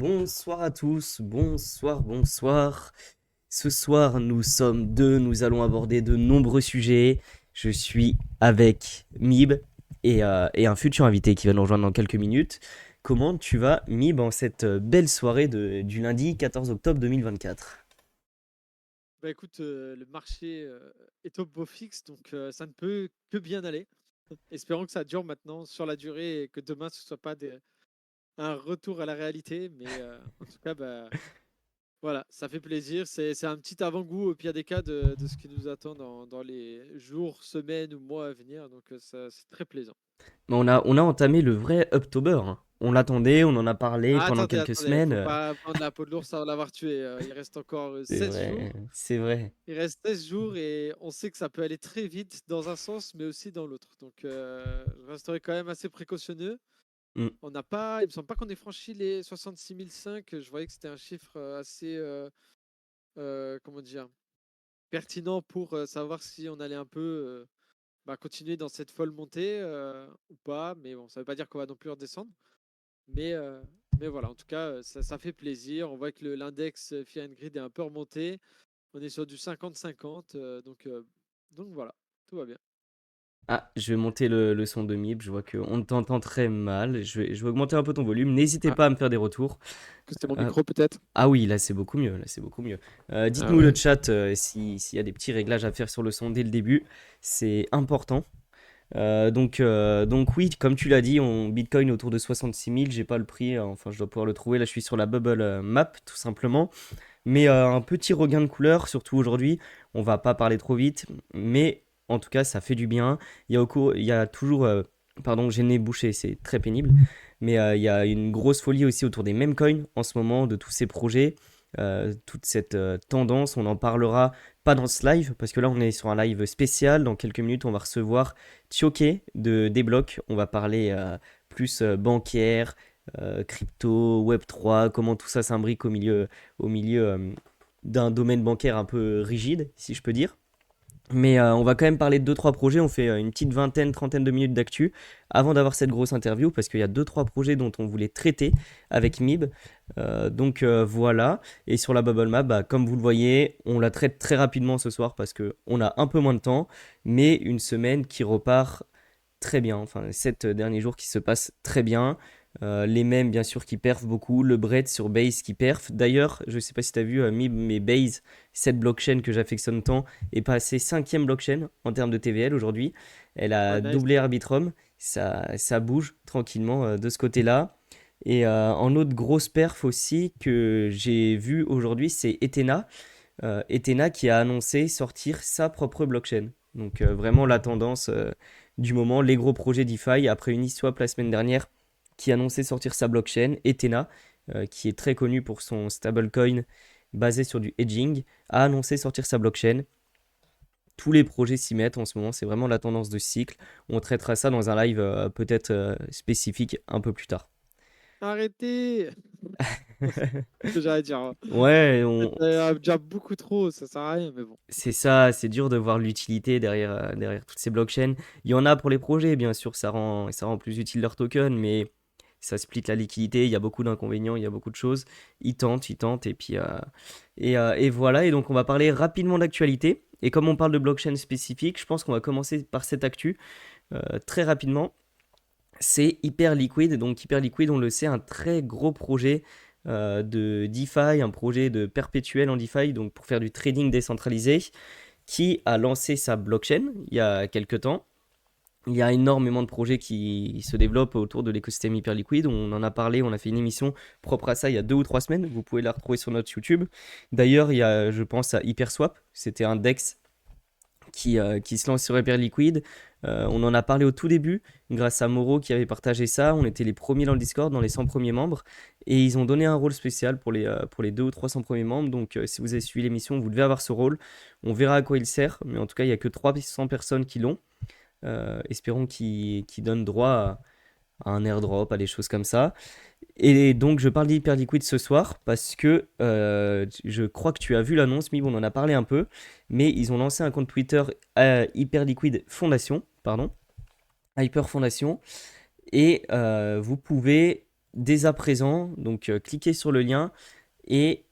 Bonsoir à tous, bonsoir, bonsoir. Ce soir, nous sommes deux, nous allons aborder de nombreux sujets. Je suis avec Mib et un futur invité qui va nous rejoindre dans quelques minutes. Comment tu vas, Mib, en cette belle soirée du lundi 14 octobre 2024? Bah écoute, le marché est au beau fixe, donc ça ne peut que bien aller. Espérons que ça dure maintenant sur la durée et que demain ce soit pas un retour à la réalité. Mais en tout cas, bah, voilà, ça fait plaisir. C'est un petit avant-goût au pire des cas de ce qui nous attend dans les jours, semaines ou mois à venir. Donc ça, c'est très plaisant. On a entamé le vrai October, hein. On l'attendait, on en a parlé Ah, pendant attendez, quelques attendez, semaines. faut pas prendre la peau de l'ours avant de l'avoir tué. Il reste encore C'est 16 vrai, jours. c'est vrai. Il reste 16 jours et on sait que ça peut aller très vite dans un sens, mais aussi dans l'autre. Donc, je resterai quand même assez précautionneux. Mm. On n'a pas, il me semble pas qu'on ait franchi les 66 005. Je voyais que c'était un chiffre assez, comment dire, pertinent pour savoir si on allait un peu continuer dans cette folle montée ou pas. Mais bon, ça ne veut pas dire qu'on va non plus redescendre. Mais, euh, mais voilà, en tout cas, ça fait plaisir. On voit que l'index Fear and Greed est un peu remonté. On est sur du 50-50, donc voilà, tout va bien. Ah, je vais monter le son de Mib, je vois qu'on t'entend très mal. Je vais augmenter un peu ton volume. N'hésitez Ah, pas à me faire des retours. que c'était mon Euh, micro peut-être? ah oui, là c'est beaucoup mieux, là c'est beaucoup mieux. Ah Dites-nous le ouais. chat s'il y a des petits réglages à faire sur le son dès le début, c'est important. Donc oui, comme tu l'as dit, Bitcoin autour de 66 000, j'ai pas le prix, enfin je dois pouvoir le trouver, là je suis sur la bubble map tout simplement. Mais un petit regain de couleur, surtout aujourd'hui. On va pas parler trop vite, mais en tout cas, ça fait du bien. Il y a toujours, pardon, j'ai le nez bouché, c'est très pénible. Mais il y a une grosse folie aussi autour des meme coins en ce moment, de tous ces projets, toute cette tendance. On en parlera pas dans ce live, parce que là, on est sur un live spécial. Dans quelques minutes, on va recevoir Tioké de Débloc. On va parler plus bancaire, crypto, Web3, comment tout ça s'imbrique au milieu d'un domaine bancaire un peu rigide, si je peux dire. Mais on va quand même parler de deux trois projets. On fait une petite vingtaine, trentaine de minutes d'actu avant d'avoir cette grosse interview parce qu'il y a deux trois projets dont on voulait traiter avec Mib. Donc voilà. Et sur la Bubble Map, bah, comme vous le voyez, on la traite très rapidement ce soir parce qu'on a un peu moins de temps, mais une semaine qui repart très bien. Enfin, les 7 derniers jours qui se passent très bien. Les mêmes, bien sûr, qui perfent beaucoup. Le bread sur Base qui perf. D'ailleurs, je ne sais pas si tu as vu, mais Base, cette blockchain que j'affectionne tant, est passée cinquième blockchain en termes de TVL aujourd'hui. Elle Ouais, a nice. doublé Arbitrum. Ça bouge tranquillement de ce côté-là. Et en autre grosse perf aussi que j'ai vu aujourd'hui, c'est Ethena. Ethena qui a annoncé sortir sa propre blockchain. Donc vraiment la tendance du moment, les gros projets DeFi, après Uniswap la semaine dernière, qui annonçait sortir sa blockchain, Ethena, qui est très connu pour son stablecoin basé sur du hedging, a annoncé sortir sa blockchain. Tous les projets s'y mettent en ce moment, c'est vraiment la tendance de ce cycle. On traitera ça dans un live peut-être spécifique un peu plus tard. Arrêtez! Ce que j'allais dire, hein. Ouais, Déjà beaucoup trop, ça sert à rien, mais bon. c'est ça, c'est dur de voir l'utilité derrière toutes ces blockchains. Il y en a pour les projets, bien sûr, ça rend plus utile leur token, mais ça split la liquidité, il y a beaucoup d'inconvénients, il y a beaucoup de choses. Ils tentent, et puis et voilà. Et donc on va parler rapidement d'actualité. Et comme on parle de blockchain spécifique, je pense qu'on va commencer par cette actu très rapidement. C'est Hyperliquid. Donc Hyperliquid, on le sait, un très gros projet de DeFi, un projet de perpétuel en DeFi, donc pour faire du trading décentralisé, qui a lancé sa blockchain il y a quelques temps. Il y a énormément de projets qui se développent autour de l'écosystème Hyperliquid. On en a parlé, on a fait une émission propre à ça il y a 2 ou 3 semaines. Vous pouvez la retrouver sur notre YouTube. D'ailleurs, il y a, je pense, à Hyperswap. C'était un DEX qui se lance sur Hyperliquid. On en a parlé au tout début, grâce à Moro qui avait partagé ça. On était les premiers dans le Discord, dans les 100 premiers membres. Et ils ont donné un rôle spécial pour les 2 ou 300 premiers membres. Donc si vous avez suivi l'émission, vous devez avoir ce rôle. On verra à quoi il sert. Mais en tout cas, il n'y a que 300 personnes qui l'ont. Espérons qu'il donne droit à un airdrop, à des choses comme ça. Et donc, je parle d'Hyperliquid ce soir parce que je crois que tu as vu l'annonce, Mib, on en a parlé un peu, mais ils ont lancé un compte Twitter Hyperliquid Fondation, pardon, Hyper Fondation, et vous pouvez dès à présent. Donc, cliquez sur le lien et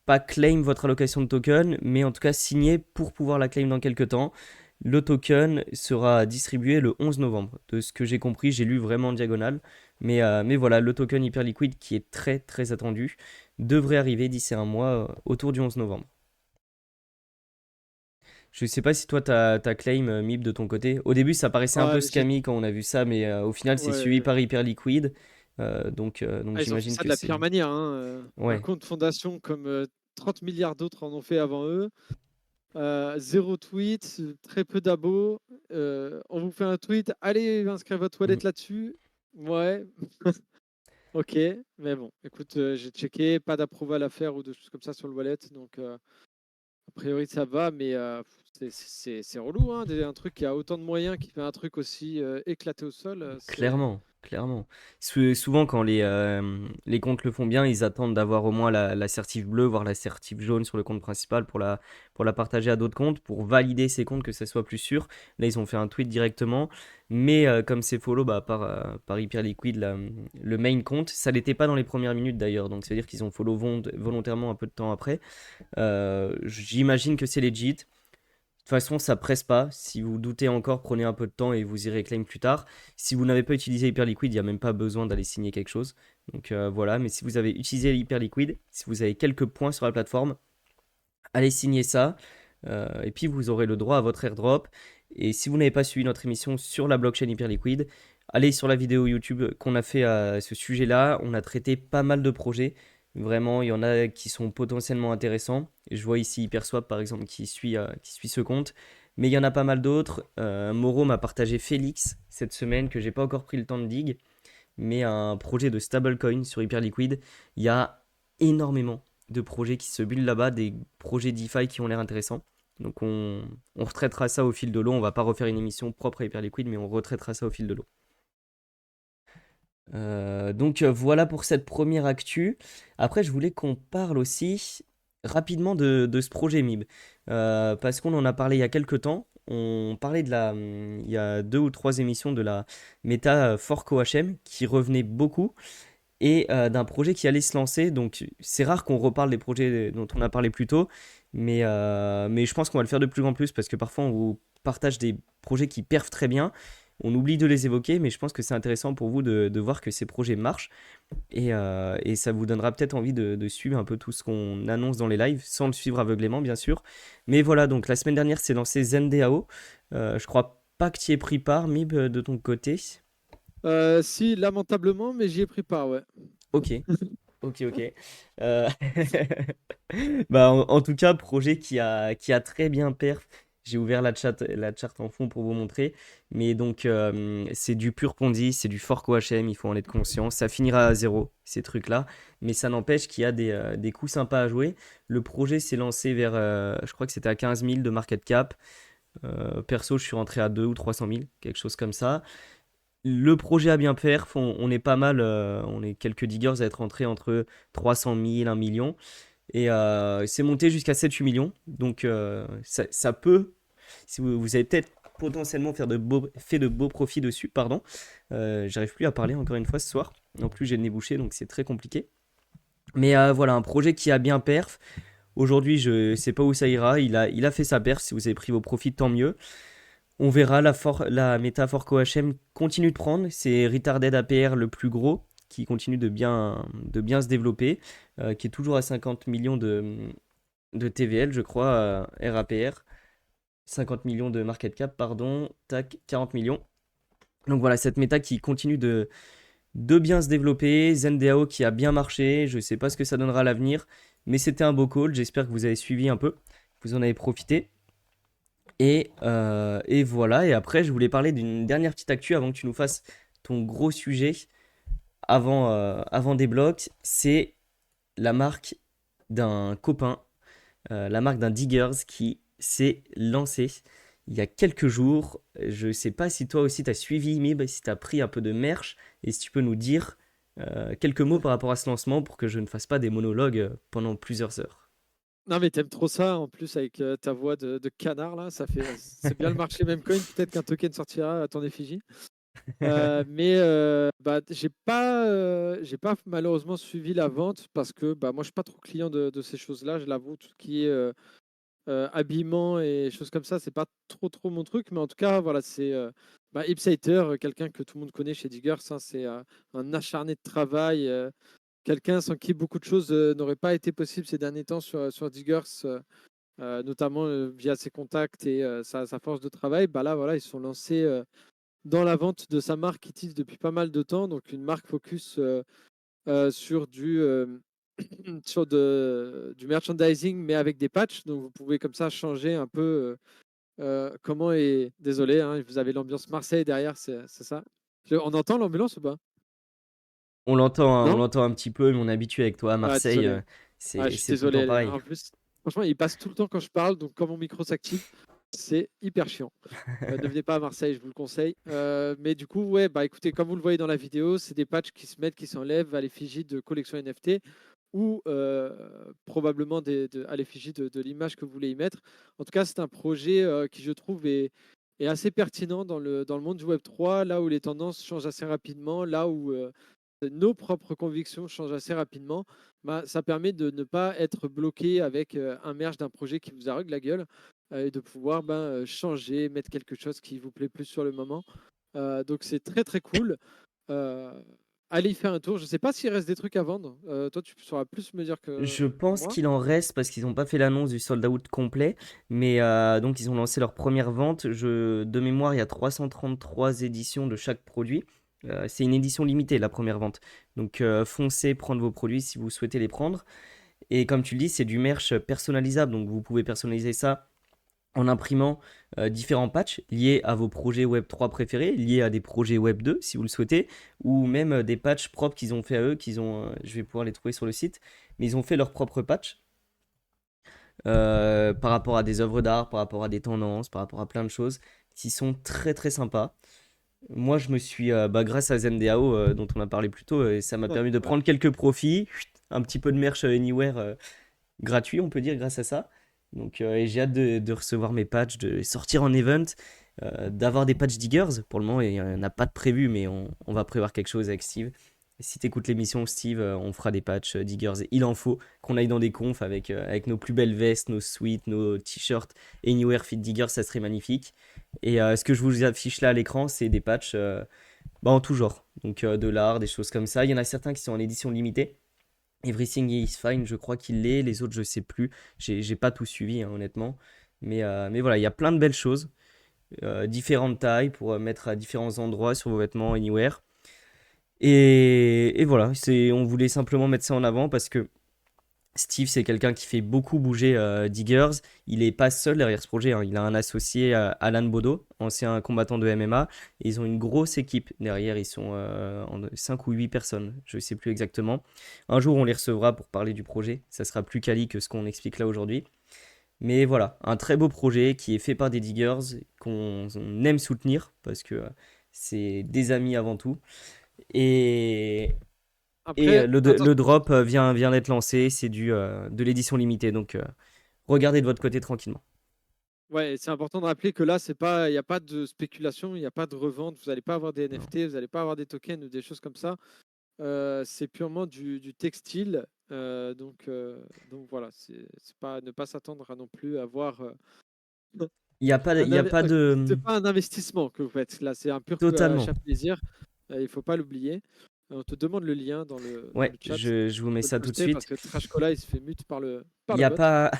pas claim votre allocation de token, mais en tout cas signer pour pouvoir la claim dans quelques temps. Le token sera distribué le 11 novembre. De ce que j'ai compris, j'ai lu vraiment en diagonale. Mais voilà, le token Hyperliquid qui est très très attendu devrait arriver d'ici un mois autour du 11 novembre. Je sais pas si toi t'as claim MIP de ton côté. Au début, ça paraissait un peu Ouais, scammy quand on a vu ça, mais au final, c'est suivi ouais. par Hyperliquid. Donc Ils ont fait j'imagine ça de que la c'est. pire manière, hein. Un Ouais, compte fondation comme 30 milliards d'autres en ont fait avant eux. Zéro tweet, très peu d'abos. On vous fait un tweet, allez inscrire votre wallet mm, là-dessus. Ouais, ok. Mais bon, écoute, j'ai checké, pas d'approval à faire ou de choses comme ça sur le wallet. Donc, a priori, ça va, mais c'est relou, hein, un truc qui a autant de moyens, qui fait un truc aussi éclaté au sol. clairement, clairement. Souvent, quand les comptes le font bien, ils attendent d'avoir au moins l'assertif bleue, voire l'assertif jaune sur le compte principal pour la partager à d'autres comptes, pour valider ces comptes, que ça soit plus sûr. Là, ils ont fait un tweet directement, mais comme c'est follow bah, par Hyperliquid, le main compte, ça l'était pas dans les premières minutes d'ailleurs, donc ça veut dire qu'ils ont follow volontairement un peu de temps après. J'imagine que c'est legit. De toute façon, ça presse pas. Si vous doutez encore, prenez un peu de temps et vous irez claim plus tard. Si vous n'avez pas utilisé Hyperliquid, il n'y a même pas besoin d'aller signer quelque chose. Donc voilà, mais si vous avez utilisé Hyperliquid, si vous avez quelques points sur la plateforme, allez signer ça. Et puis vous aurez le droit à votre airdrop. Et si vous n'avez pas suivi notre émission sur la blockchain Hyperliquid, allez sur la vidéo YouTube qu'on a fait à ce sujet-là. On a traité pas mal de projets. Vraiment, il y en a qui sont potentiellement intéressants. Et je vois ici HyperSwap par exemple qui suit ce compte. Mais il y en a pas mal d'autres. Moro m'a partagé Félix cette semaine que j'ai pas encore pris le temps de dig. Mais un projet de stablecoin sur Hyperliquid. Il y a énormément de projets qui se buildent là-bas, des projets DeFi qui ont l'air intéressants. Donc on retraitera ça au fil de l'eau. On va pas refaire une émission propre à Hyperliquid, mais on retraitera ça au fil de l'eau. Donc voilà pour cette première actu. Après, je voulais qu'on parle aussi rapidement de ce projet MIB. Parce qu'on en a parlé il y a quelques temps. On parlait il y a 2 ou 3 émissions de la méta Fork OHM qui revenait beaucoup et d'un projet qui allait se lancer. Donc c'est rare qu'on reparle des projets dont on a parlé plus tôt, mais je pense qu'on va le faire de plus en plus parce que parfois on vous partage des projets qui perfent très bien. On oublie de les évoquer, mais je pense que c'est intéressant pour vous de voir que ces projets marchent et ça vous donnera peut-être envie de suivre un peu tout ce qu'on annonce dans les lives, sans le suivre aveuglément, bien sûr. Mais voilà, donc la semaine dernière, c'est lancé ZenDAO. Je crois pas que tu y aies pris part, Mib, de ton côté. Si, lamentablement, mais j'y ai pris part, ouais. Ok, ok, ok. Euh, Bah, en tout cas, projet qui a très bien perf. J'ai ouvert la chart en fond pour vous montrer. Mais donc, c'est du pur Ponzi, c'est du fork OHM, il faut en être conscient. Ça finira à zéro, ces trucs-là. Mais ça n'empêche qu'il y a des coups sympas à jouer. Le projet s'est lancé vers, je crois que c'était à 15 000 de market cap. Perso, je suis rentré à 2 ou 300 000, quelque chose comme ça. Le projet a bien perf, on est pas mal, on est quelques diggers à être rentrés entre 300 000, 1 million. Et c'est monté jusqu'à 7-8 millions. Donc ça peut, si vous avez peut-être potentiellement fait de beaux profits dessus, pardon. J'arrive plus à parler encore une fois ce soir. En plus j'ai le nez bouché donc c'est très compliqué. Mais voilà, un projet qui a bien perf. Aujourd'hui je sais pas où ça ira. Il a fait sa perf. Si vous avez pris vos profits, tant mieux. On verra, la métaphore OHM continue de prendre. C'est Retarded APR le plus gros qui continue de bien se développer, qui est toujours à 50 millions de TVL, je crois, RAPR. 50 millions de market cap, pardon. Tac, 40 millions. Donc voilà, cette méta qui continue de bien se développer. ZenDAO qui a bien marché. Je ne sais pas ce que ça donnera à l'avenir, mais c'était un beau call. J'espère que vous avez suivi un peu. Vous en avez profité. Et voilà, et après, je voulais parler d'une dernière petite actu avant que tu nous fasses ton gros sujet avant des blocs. C'est la marque d'un copain, la marque d'un Diggers qui s'est lancée il y a quelques jours. Je sais pas si toi aussi tu as suivi Mib, si tu as pris un peu de merch, et si tu peux nous dire quelques mots par rapport à ce lancement pour que je ne fasse pas des monologues pendant plusieurs heures. Non, mais t'aimes trop ça, en plus, avec ta voix de canard, là, c'est bien le marché même coin. Peut-être qu'un token sortira à ton effigie. Mais bah, j'ai pas malheureusement suivi la vente parce que bah, moi, je suis pas trop client de ces choses-là. Je l'avoue, tout ce qui est habillement et choses comme ça, c'est pas trop mon truc. Mais en tout cas, voilà, c'est bah, Ipsater, quelqu'un que tout le monde connaît chez Diggers. Hein, c'est un acharné de travail, quelqu'un sans qui beaucoup de choses n'auraient pas été possibles ces derniers temps sur Diggers. Notamment via ses contacts et sa force de travail, bah là, voilà, ils se sont lancés dans la vente de sa marque qu'ils teasent depuis pas mal de temps. Donc, une marque focus sur du merchandising, mais avec des patchs. Donc, vous pouvez comme ça changer un peu comment est. Désolé, hein, vous avez l'ambiance Marseille derrière, c'est ça? On entend l'ambulance ou pas? On l'entend, hein, on Non? l'entend un petit peu, mais on est habitué avec toi à Ah, Marseille, désolé. Ah, je suis c'est tout le temps désolé. pareil. En plus, franchement, il passe tout le temps quand je parle. Donc, quand mon micro s'active, c'est hyper chiant. Ne venez pas à Marseille, je vous le conseille. Mais du coup, ouais, bah écoutez, comme vous le voyez dans la vidéo, c'est des patchs qui se mettent, qui s'enlèvent à l'effigie de collection NFT ou probablement à l'effigie de l'image que vous voulez y mettre. En tout cas, c'est un projet qui, je trouve, est assez pertinent dans le monde du Web3, là où les tendances changent assez rapidement, là où nos propres convictions changent assez rapidement. Bah, ça permet de ne pas être bloqué avec un merge d'un projet qui vous arrugue la gueule et de pouvoir changer, mettre quelque chose qui vous plaît plus sur le moment. Donc c'est très cool. Euh, Allez y faire un tour. Je ne sais pas s'il reste des trucs à vendre. Toi, tu sauras plus me dire Je que pense moi. qu'il en reste parce qu'ils n'ont pas fait l'annonce du sold out complet, mais donc ils ont lancé leur première vente. De mémoire, il y a 333 éditions de chaque produit. C'est une édition limitée, la première vente. Donc foncez prendre vos produits si vous souhaitez les prendre. Et comme tu le dis, c'est du merch personnalisable, donc vous pouvez personnaliser ça en imprimant différents patchs liés à vos projets Web3 préférés, liés à des projets Web2 si vous le souhaitez, ou même des patchs propres qu'ils ont fait à eux, je vais pouvoir les trouver sur le site, mais ils ont fait leurs propres patchs par rapport à des œuvres d'art, par rapport à des tendances, par rapport à plein de choses qui sont très sympas. Moi, je me suis, grâce à ZenDAO dont on a parlé plus tôt, ça m'a Ouais, permis de ouais. prendre quelques profits, un petit peu de merch Anywhere gratuit, on peut dire, grâce à ça. Donc, et j'ai hâte de recevoir mes patchs, de les sortir en event, d'avoir des patchs diggers. Pour le moment, il n'y en a pas de prévu, mais on va prévoir quelque chose avec Steve. Si tu écoutes l'émission, Steve, on fera des patchs diggers. Et il en faut qu'on aille dans des confs avec nos plus belles vestes, nos suites, nos t-shirts Anywhere Fit Digger, ça serait magnifique. Et ce que je vous affiche là à l'écran, c'est des patchs en tout genre. Donc de l'art, des choses comme ça. Il y en a certains qui sont en édition limitée. Everything is Fine, je crois qu'il l'est. Les autres, je sais plus. J'ai pas tout suivi, hein, honnêtement. Mais voilà, il y a plein de belles choses. Différentes tailles pour mettre à différents endroits sur vos vêtements Anywhere. Et voilà, on voulait simplement mettre ça en avant parce que Steve, c'est quelqu'un qui fait beaucoup bouger Diggers. Il n'est pas seul derrière ce projet, hein. Il a un associé, Alan Bodo, ancien combattant de MMA. Et ils ont une grosse équipe derrière. Ils sont en 5 ou 8 personnes, je ne sais plus exactement. Un jour, on les recevra pour parler du projet. Ça sera plus quali que ce qu'on explique là aujourd'hui. Mais voilà, un très beau projet qui est fait par des Diggers qu'on aime soutenir parce que c'est des amis avant tout. Et, Après, attends, le drop vient d'être lancé, c'est de l'édition limitée, donc regardez de votre côté tranquillement. ouais, c'est important de rappeler que là, c'est pas, il n'y a pas de spéculation, il n'y a pas de revente. Vous n'allez pas avoir des Non. NFT, vous n'allez pas avoir des tokens ou des choses comme ça. C'est purement du textile. Donc voilà, c'est pas ne pas s'attendre à non plus avoir Il y a pas c'est de... pas un investissement que vous faites. Là, c'est un pur Totalement. achat plaisir. Il faut pas l'oublier. On te demande le lien dans Ouais, le chat. je vous Tu mets peux le ça tout de poster parce suite. que Trash Cola, il se fait mute Il par n'y le a bot. pas...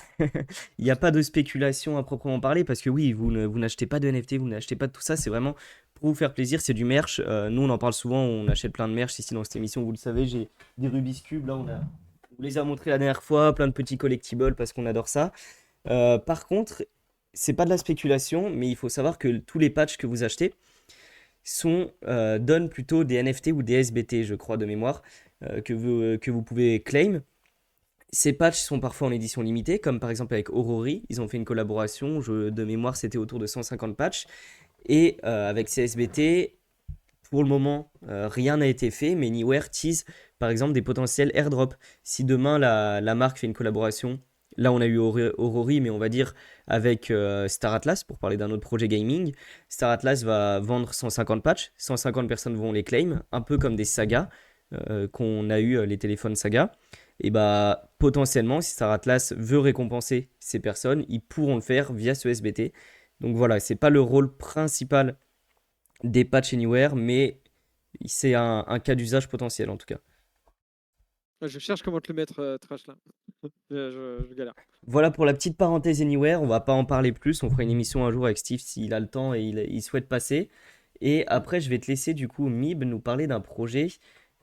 il y a pas de spéculation à proprement parler, parce que oui, vous n'achetez pas de NFT, vous n'achetez pas de tout ça, c'est vraiment pour vous faire plaisir, c'est du merch. Nous, on en parle souvent, on achète plein de merch ici dans cette émission, vous le savez, j'ai des Rubik's Cube, là, on vous les a montrés la dernière fois, plein de petits collectibles, parce qu'on adore ça. Par contre, c'est pas de la spéculation, mais il faut savoir que tous les patchs que vous achetez donnent plutôt des NFT ou des SBT, je crois, de mémoire, que vous pouvez claim. Ces patchs sont parfois en édition limitée, comme par exemple avec Aurori, ils ont fait une collaboration, de mémoire c'était autour de 150 patchs, et avec ces SBT, pour le moment, rien n'a été fait, mais Anywhere tease par exemple des potentiels airdrops. Si demain la marque fait une collaboration Là, on a eu Aurori, mais on va dire avec Star Atlas, pour parler d'un autre projet gaming. Star Atlas va vendre 150 patchs, 150 personnes vont les claim, un peu comme des sagas qu'on a eu, les téléphones saga. Et bah, potentiellement, si Star Atlas veut récompenser ces personnes, ils pourront le faire via ce SBT. Donc voilà, c'est pas le rôle principal des patchs Anywhere, mais c'est un cas d'usage potentiel en tout cas. Je cherche comment te le mettre, Trash, là. Je galère. Voilà pour la petite parenthèse Anywhere, on va pas en parler plus, on fera une émission un jour avec Steve s'il a le temps et il souhaite passer. Et après, je vais te laisser du coup, Mib, nous parler d'un projet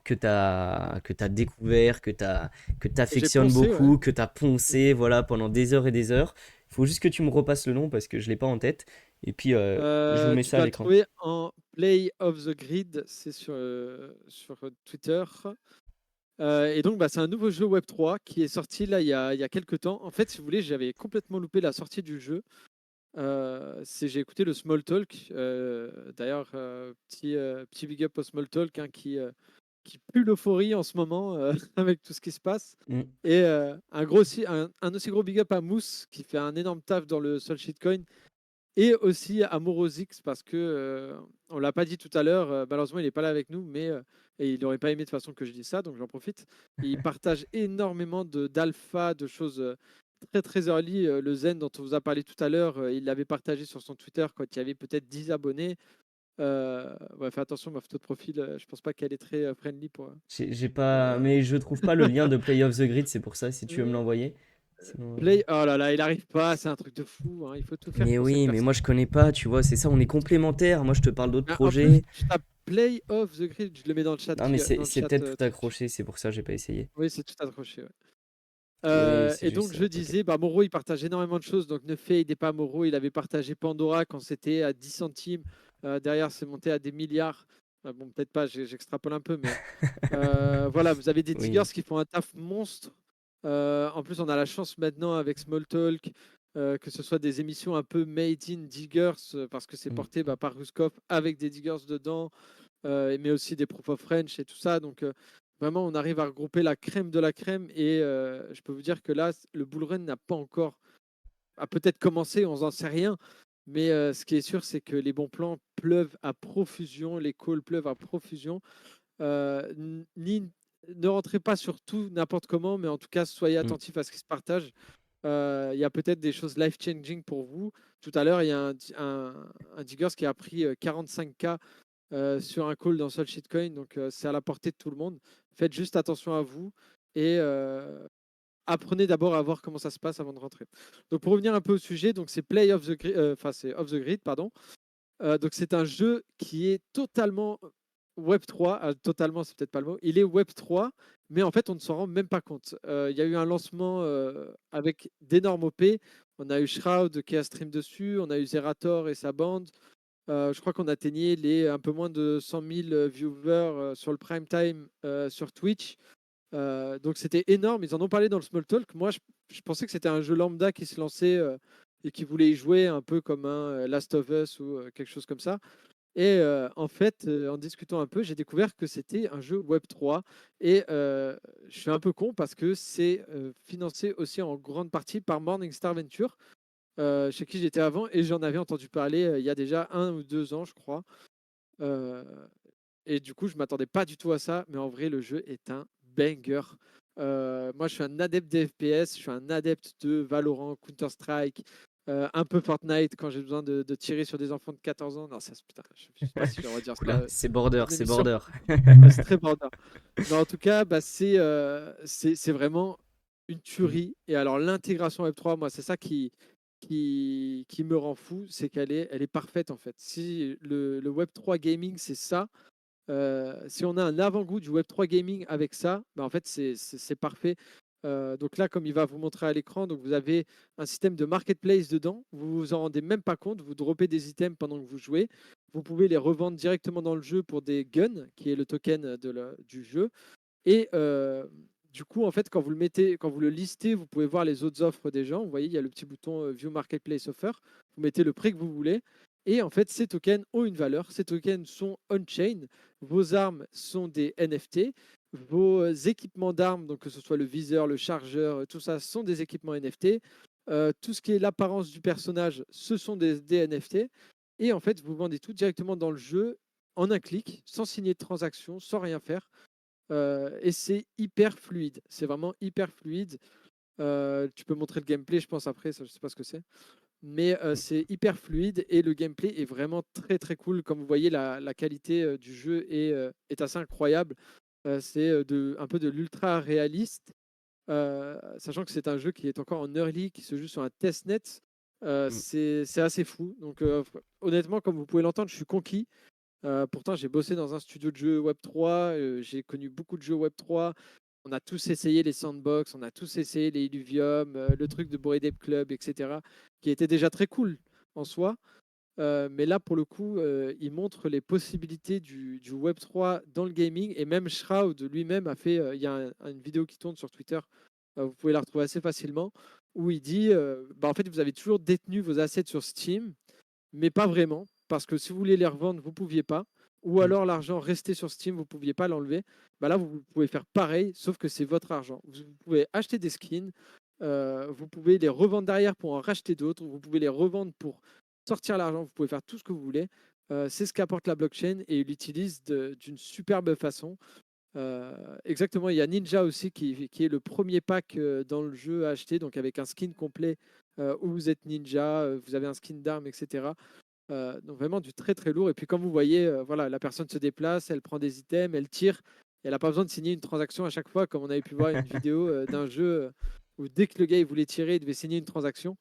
que t'as découvert, que J'ai t'affectionnes poncé, ouais. beaucoup, que t'as poncé voilà, pendant des heures et des heures. Il faut juste que tu me repasses le nom parce que je l'ai pas en tête. Et puis, je vous mets Tu ça à vas le l'écran. trouver en Play of the Grid, c'est sur Twitter. Et donc, bah, c'est un nouveau jeu Web3 qui est sorti là il y a quelques temps. En fait, si vous voulez, j'avais complètement loupé la sortie du jeu. J'ai écouté le Small Talk. D'ailleurs, petit big up au Small Talk, hein, qui pue l'euphorie en ce moment avec tout ce qui se passe. Mm. Et un aussi gros big up à Mousse qui fait un énorme taf dans le Sol Shitcoin. Et aussi à Morozix parce que on l'a pas dit tout à l'heure, malheureusement il n'est pas là avec nous, mais et il n'aurait pas aimé de toute façon que je dise ça, donc j'en profite. Il partage énormément d'alpha, de choses très très early. Le Zen dont on vous a parlé tout à l'heure, il l'avait partagé sur son Twitter quand il y avait peut-être 10 abonnés. Ouais, fais attention, ma photo de profil, je pense pas qu'elle est très friendly pour. J'ai pas, euh, mais je trouve pas le lien de Play of the Grid, c'est pour ça, si tu veux me l'envoyer. Sinon, Play, oh là là, il arrive pas, c'est un truc de fou, hein. Il faut tout faire mais pour cette oui, mais moi personne. je connais pas, tu vois, c'est ça, on est complémentaires. Moi je te parle d'autres Ah, en plus, projets. tu tapes Play of the Grid, je le mets dans le chat, Non, mais dans le c'est chat peut-être tout Twitch. accroché, c'est pour ça que j'ai pas essayé. Oui, c'est tout accroché. Ouais. Et c'est Et juste donc, ça, je ok. disais, bah, Moreau, il partage énormément de choses. Donc, ne fade pas Moreau. Il avait partagé Pandora quand c'était à 10 centimes. Derrière, c'est monté à des milliards. Bon, peut-être pas, j'extrapole un peu, mais voilà, vous avez des diggers Oui. qui font un taf monstre. En plus, on a la chance maintenant avec Smalltalk que ce soit des émissions un peu made in diggers parce que c'est Mm. porté bah, par Ruskov avec des diggers dedans, mais aussi des proof of French et tout ça. Donc, vraiment, on arrive à regrouper la crème de la crème. Et je peux vous dire que là, le bull run n'a pas encore, a peut-être commencé, on n'en sait rien. Mais ce qui est sûr, c'est que les bons plans pleuvent à profusion, les calls pleuvent à profusion. Ni, ne rentrez pas sur tout n'importe comment, mais en tout cas, soyez Mm. attentifs à ce qui se partage. Il y a peut-être des choses life-changing pour vous. Tout à l'heure, il y a un Diggers qui a pris 45K sur un call dans Sol Shitcoin, donc c'est à la portée de tout le monde. Faites juste attention à vous et apprenez d'abord à voir comment ça se passe avant de rentrer. Donc pour revenir un peu au sujet, donc c'est Play of the Grid, enfin c'est Off the Grid, pardon. Donc c'est un jeu qui est totalement Web3, totalement c'est peut-être pas le mot, il est Web3, mais en fait on ne s'en rend même pas compte. Il y a eu un lancement avec d'énormes OP, on a eu Shroud qui a stream dessus, on a eu Zerator et sa bande, je crois qu'on atteignait les un peu moins de 100 000 viewers sur le prime time sur Twitch. Donc c'était énorme. Ils en ont parlé dans le Small Talk. Moi, je pensais que c'était un jeu lambda qui se lançait et qui voulait y jouer un peu comme un Last of Us ou quelque chose comme ça. Et en fait, en discutant un peu, j'ai découvert que c'était un jeu Web3. Et je suis un peu con parce que c'est financé aussi en grande partie par Morningstar Venture, chez qui j'étais avant. Et j'en avais entendu parler il y a déjà 1 ou 2 ans, je crois. Euh, et du coup, je m'attendais pas du tout à ça, mais en vrai, le jeu est un banger. Moi, je suis un adepte des FPS, je suis un adepte de Valorant, Counter-Strike, un peu Fortnite quand j'ai besoin de tirer sur des enfants de 14 ans. Non, ça, putain, je sais pas si je vais dire ça Oula, c'est border, dans une c'est émission. border. C'est très border. Mais en tout cas, bah, c'est vraiment une Mm. tuerie. Et alors, l'intégration Web3, moi, c'est ça qui me rend fou, c'est elle est parfaite en fait. Si le Web3 gaming, c'est ça, si on a un avant-goût du Web3 gaming avec ça, bah, en fait, c'est parfait. Donc là, comme il va vous montrer à l'écran, donc vous avez un système de marketplace dedans. Vous vous en rendez même pas compte. Vous droppez des items pendant que vous jouez. Vous pouvez les revendre directement dans le jeu pour des guns, qui est le token du jeu. Et du coup, en fait, quand vous le mettez, quand vous le listez, vous pouvez voir les autres offres des gens. Vous voyez, il y a le petit bouton View Marketplace Offer. Vous mettez le prix que vous voulez. Et en fait, ces tokens ont une valeur. Ces tokens sont on-chain. Vos armes sont des NFT. vos équipements d'armes, donc que ce soit le viseur, le chargeur, tout ça sont des équipements NFT. Tout ce qui est l'apparence du personnage, ce sont des NFT. Et en fait, vous vendez tout directement dans le jeu en un clic, sans signer de transaction, sans rien faire. Et c'est hyper fluide. C'est vraiment hyper fluide. Tu peux montrer le gameplay, je pense, après, ça, je sais pas ce que c'est. Mais c'est hyper fluide et le gameplay est vraiment très très cool. Comme vous voyez, la qualité du jeu est assez incroyable. C'est un peu de l'ultra réaliste, sachant que c'est un jeu qui est encore en early, qui se joue sur un testnet. Mm. C'est assez fou. Donc honnêtement, comme vous pouvez l'entendre, je suis conquis. Pourtant, j'ai bossé dans un studio de jeux Web3, j'ai connu beaucoup de jeux Web3. On a tous essayé les sandbox, on a tous essayé les Illuvium, le truc de Bored Ape Club, etc., qui était déjà très cool en soi. Mais là, pour le coup, il montre les possibilités du Web3 dans le gaming. Et même Shroud lui-même a fait, il y a une vidéo qui tourne sur Twitter, vous pouvez la retrouver assez facilement, où il dit, bah, en fait, vous avez toujours détenu vos assets sur Steam, mais pas vraiment, parce que si vous voulez les revendre, vous ne pouviez pas. Ou Mm. alors l'argent restait sur Steam, vous ne pouviez pas l'enlever. Bah là, vous pouvez faire pareil, sauf que c'est votre argent. Vous pouvez acheter des skins, vous pouvez les revendre derrière pour en racheter d'autres, vous pouvez les revendre pour sortir l'argent, vous pouvez faire tout ce que vous voulez. C'est ce qu'apporte la blockchain et il l'utilise d'une superbe façon. Exactement, il y a Ninja aussi qui est le premier pack dans le jeu à acheter, donc avec un skin complet où vous êtes ninja, vous avez un skin d'arme, etc. Donc vraiment du très très lourd. Et puis comme vous voyez, voilà, la personne se déplace, elle prend des items, elle tire. Et elle n'a pas besoin de signer une transaction à chaque fois, comme on avait pu voir une vidéo d'un jeu où dès que le gars il voulait tirer, il devait signer une transaction.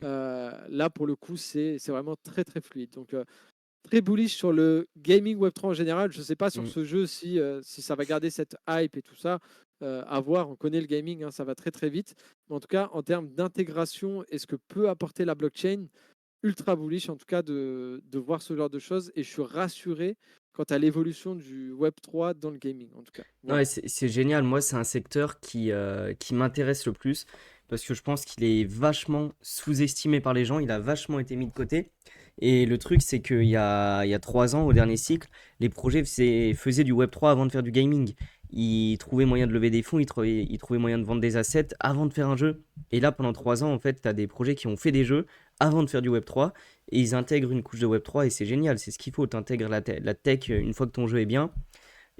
Là, pour le coup, c'est vraiment très très fluide. Donc très bullish sur le gaming Web3 en général. Je ne sais pas sur Mm. ce jeu si ça va garder cette hype et tout ça. À voir, on connaît le gaming, hein, ça va très très vite. Mais en tout cas, en termes d'intégration et ce que peut apporter la blockchain, ultra bullish en tout cas de voir ce genre de choses. Et je suis rassuré quant à l'évolution du Web3 dans le gaming en tout cas. Non, et Voilà. c'est génial. Moi, c'est un secteur qui m'intéresse le plus parce que je pense qu'il est vachement sous-estimé par les gens. Il a vachement été mis de côté. Et le truc, c'est qu'il y a 3 ans, au dernier cycle, les projets faisaient du Web3 avant de faire du gaming. Ils trouvaient moyen de lever des fonds, ils trouvaient moyen de vendre des assets avant de faire un jeu. Et là, pendant 3 ans, en fait, tu as des projets qui ont fait des jeux avant de faire du Web3 et ils intègrent une couche de Web3 et c'est génial. C'est ce qu'il faut. Tu intègres la tech une fois que ton jeu est bien.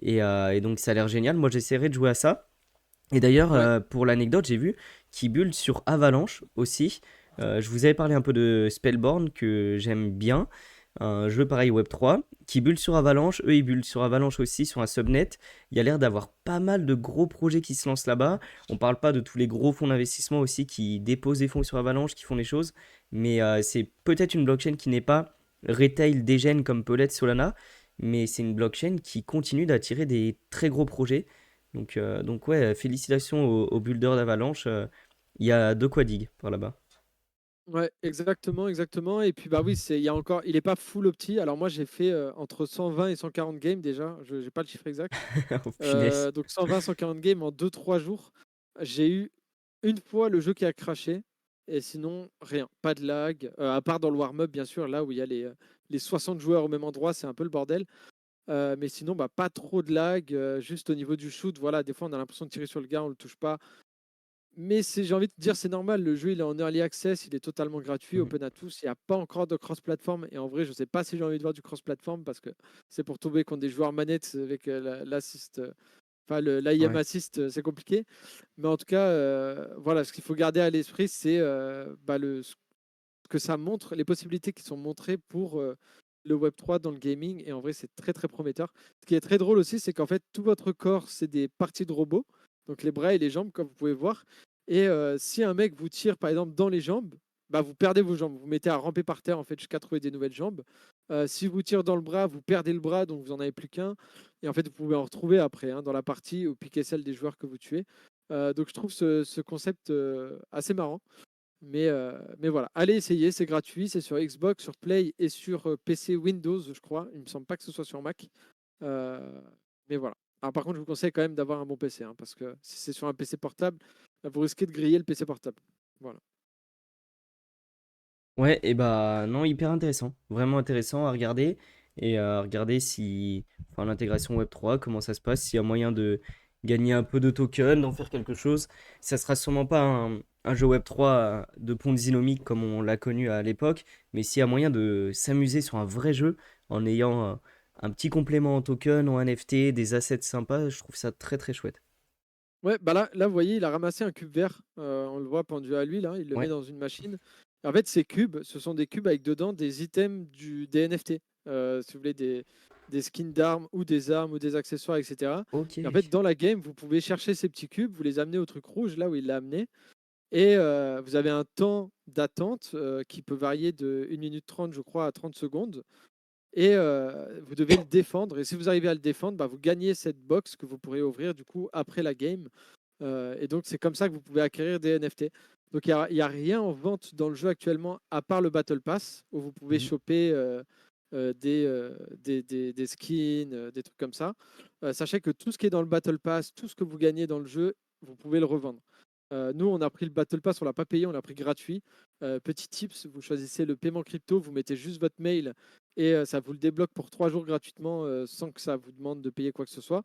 Et donc ça a l'air génial. Moi j'essaierai de jouer à ça. Et d'ailleurs, Ouais, pour l'anecdote, j'ai vu qu'ils build sur Avalanche aussi. Je vous avais parlé un peu de Spellborn que j'aime bien. Un jeu pareil Web3 qui build sur Avalanche. Eux ils build sur Avalanche aussi sur un subnet. Il y a l'air d'avoir pas mal de gros projets qui se lancent là-bas. On parle pas de tous les gros fonds d'investissement aussi qui déposent des fonds sur Avalanche, qui font des choses. Mais c'est peut-être une blockchain qui n'est pas retail dégène comme peut l'être Solana, mais c'est une blockchain qui continue d'attirer des très gros projets. Donc ouais, félicitations aux builders d'Avalanche. Il y a de quoi dig par là-bas. ouais, exactement, exactement. Et puis bah oui, il est pas full opti. Alors moi j'ai fait entre 120 et 140 games déjà. Je n'ai pas le chiffre exact. Oh, punaise. Donc 120, 140 games en 2-3 jours. J'ai eu une fois le jeu qui a craché. Et sinon, rien. Pas de lag. À part dans le warm-up, bien sûr, là où il y a les 60 joueurs au même endroit, c'est un peu le bordel. Mais sinon, bah, pas trop de lag. Juste au niveau du shoot, voilà, des fois on a l'impression de tirer sur le gars, on le touche pas. Mais j'ai envie de dire, c'est normal. Le jeu, il est en early access, il est totalement gratuit, Mhm. open à tous. Il n'y a pas encore de cross-platform. Et en vrai, je ne sais pas si j'ai envie de voir du cross-platform parce que c'est pour tomber contre des joueurs manettes avec l'assist, enfin l'IM Ouais. assist, c'est compliqué. Mais en tout cas, voilà, ce qu'il faut garder à l'esprit, c'est bah, ce que ça montre, les possibilités qui sont montrées pour le Web3 dans le gaming. Et en vrai, c'est très, très prometteur. Ce qui est très drôle aussi, c'est qu'en fait, tout votre corps, c'est des parties de robots. Donc les bras et les jambes, comme vous pouvez voir. Et si un mec vous tire, par exemple, dans les jambes, bah, vous perdez vos jambes. Vous mettez à ramper par terre, en fait, jusqu'à trouver des nouvelles jambes. Si vous tire dans le bras, vous perdez le bras, donc vous n'en avez plus qu'un. Et en fait, vous pouvez en retrouver après, hein, dans la partie ou piquer celle des joueurs que vous tuez. Donc je trouve ce concept assez marrant. Mais voilà, allez essayer, c'est gratuit, c'est sur Xbox, sur Play et sur PC Windows, je crois. Il me semble pas que ce soit sur Mac. Euh, mais voilà. Alors, par contre, je vous conseille quand même d'avoir un bon PC, hein, parce que si c'est sur un PC portable, bah, vous risquez de griller le PC portable. Voilà. Ouais, et bah non, hyper intéressant. Vraiment intéressant à regarder. Et à regarder si. Enfin, l'intégration Web3, comment ça se passe, s'il y a moyen gagner un peu de tokens, d'en faire quelque chose. Ça sera sûrement pas un jeu Web3 de ponzinomique comme on l'a connu à l'époque, mais s'il y a moyen de s'amuser sur un vrai jeu en ayant un petit complément en token, en NFT, des assets sympas, je trouve ça très très chouette. Ouais, bah là, vous voyez, il a ramassé un cube vert. On le voit pendu à lui, là. Il le met Ouais, dans une machine. En fait, ces cubes, ce sont des cubes avec dedans des items des NFT. Si vous voulez, des skins d'armes ou des armes ou des accessoires, etc. ok. Et en fait, dans la game, vous pouvez chercher ces petits cubes, vous les amenez au truc rouge, là où il l'a amené. Et vous avez un temps d'attente qui peut varier de 1 minute 30, je crois, à 30 secondes. Et vous devez le défendre. Et si vous arrivez à le défendre, bah, vous gagnez cette box que vous pourrez ouvrir du coup après la game. Et donc, c'est comme ça que vous pouvez acquérir des NFT. Donc, il y a rien en vente dans le jeu actuellement, à part le Battle Pass, où vous pouvez Mhm. choper des skins, des trucs comme ça. Sachez que tout ce qui est dans le Battle Pass, tout ce que vous gagnez dans le jeu, vous pouvez le revendre. Nous, on a pris le Battle Pass, on l'a pas payé, on l'a pris gratuit. Petit tips, vous choisissez le paiement crypto, vous mettez juste votre mail et ça vous le débloque pour 3 jours gratuitement sans que ça vous demande de payer quoi que ce soit.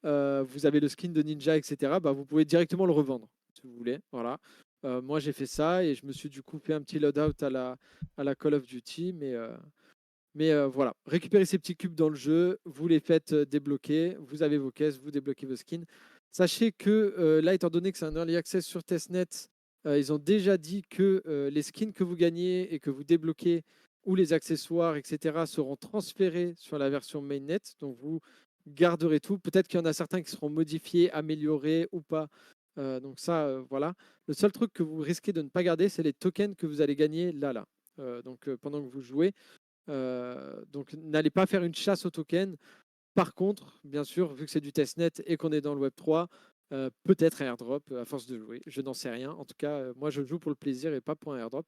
Vous avez le skin de ninja, etc. Bah, vous pouvez directement le revendre si vous voulez. Voilà. Moi, j'ai fait ça et je me suis du coup fait un petit loadout à la Call of Duty. Mais voilà, récupérez ces petits cubes dans le jeu, vous les faites débloquer, vous avez vos caisses, vous débloquez vos skins. Sachez que là, étant donné que c'est un early access sur testnet, ils ont déjà dit que les skins que vous gagnez et que vous débloquez ou les accessoires, etc., seront transférés sur la version mainnet. Donc vous garderez tout. Peut-être qu'il y en a certains qui seront modifiés, améliorés ou pas. Donc ça, voilà. Le seul truc que vous risquez de ne pas garder, c'est les tokens que vous allez gagner là. Donc pendant que vous jouez. Donc, n'allez pas faire une chasse aux tokens. Par contre, bien sûr, vu que c'est du testnet et qu'on est dans le Web3, peut-être un airdrop à force de jouer. Je n'en sais rien. En tout cas, moi, je joue pour le plaisir et pas pour un airdrop.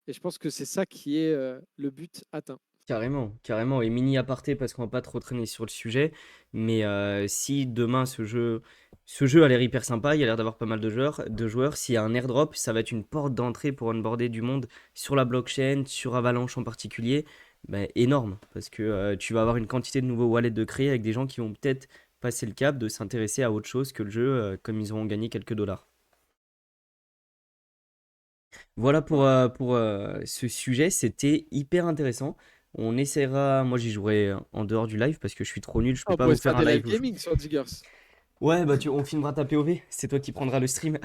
Et je pense que c'est ça qui est le but atteint. Carrément, carrément. Et mini aparté parce qu'on va pas trop traîner sur le sujet, mais si demain ce jeu a l'air hyper sympa, il y a l'air d'avoir pas mal de joueurs. S'il y a un airdrop, ça va être une porte d'entrée pour onboarder du monde sur la blockchain, sur Avalanche en particulier, bah, énorme parce que tu vas avoir une quantité de nouveaux wallets de créer avec des gens qui vont peut-être passer le cap de s'intéresser à autre chose que le jeu, comme ils auront gagné quelques dollars. Voilà pour, Voilà. ce sujet, c'était hyper intéressant. On essaiera, moi j'y jouerai en dehors du live parce que je suis trop nul, je Ah, peux on pas pourrait vous se faire faire un des live live où gaming sur Diggers. Ouais, bah on filmera ta POV, c'est toi qui prendras le stream.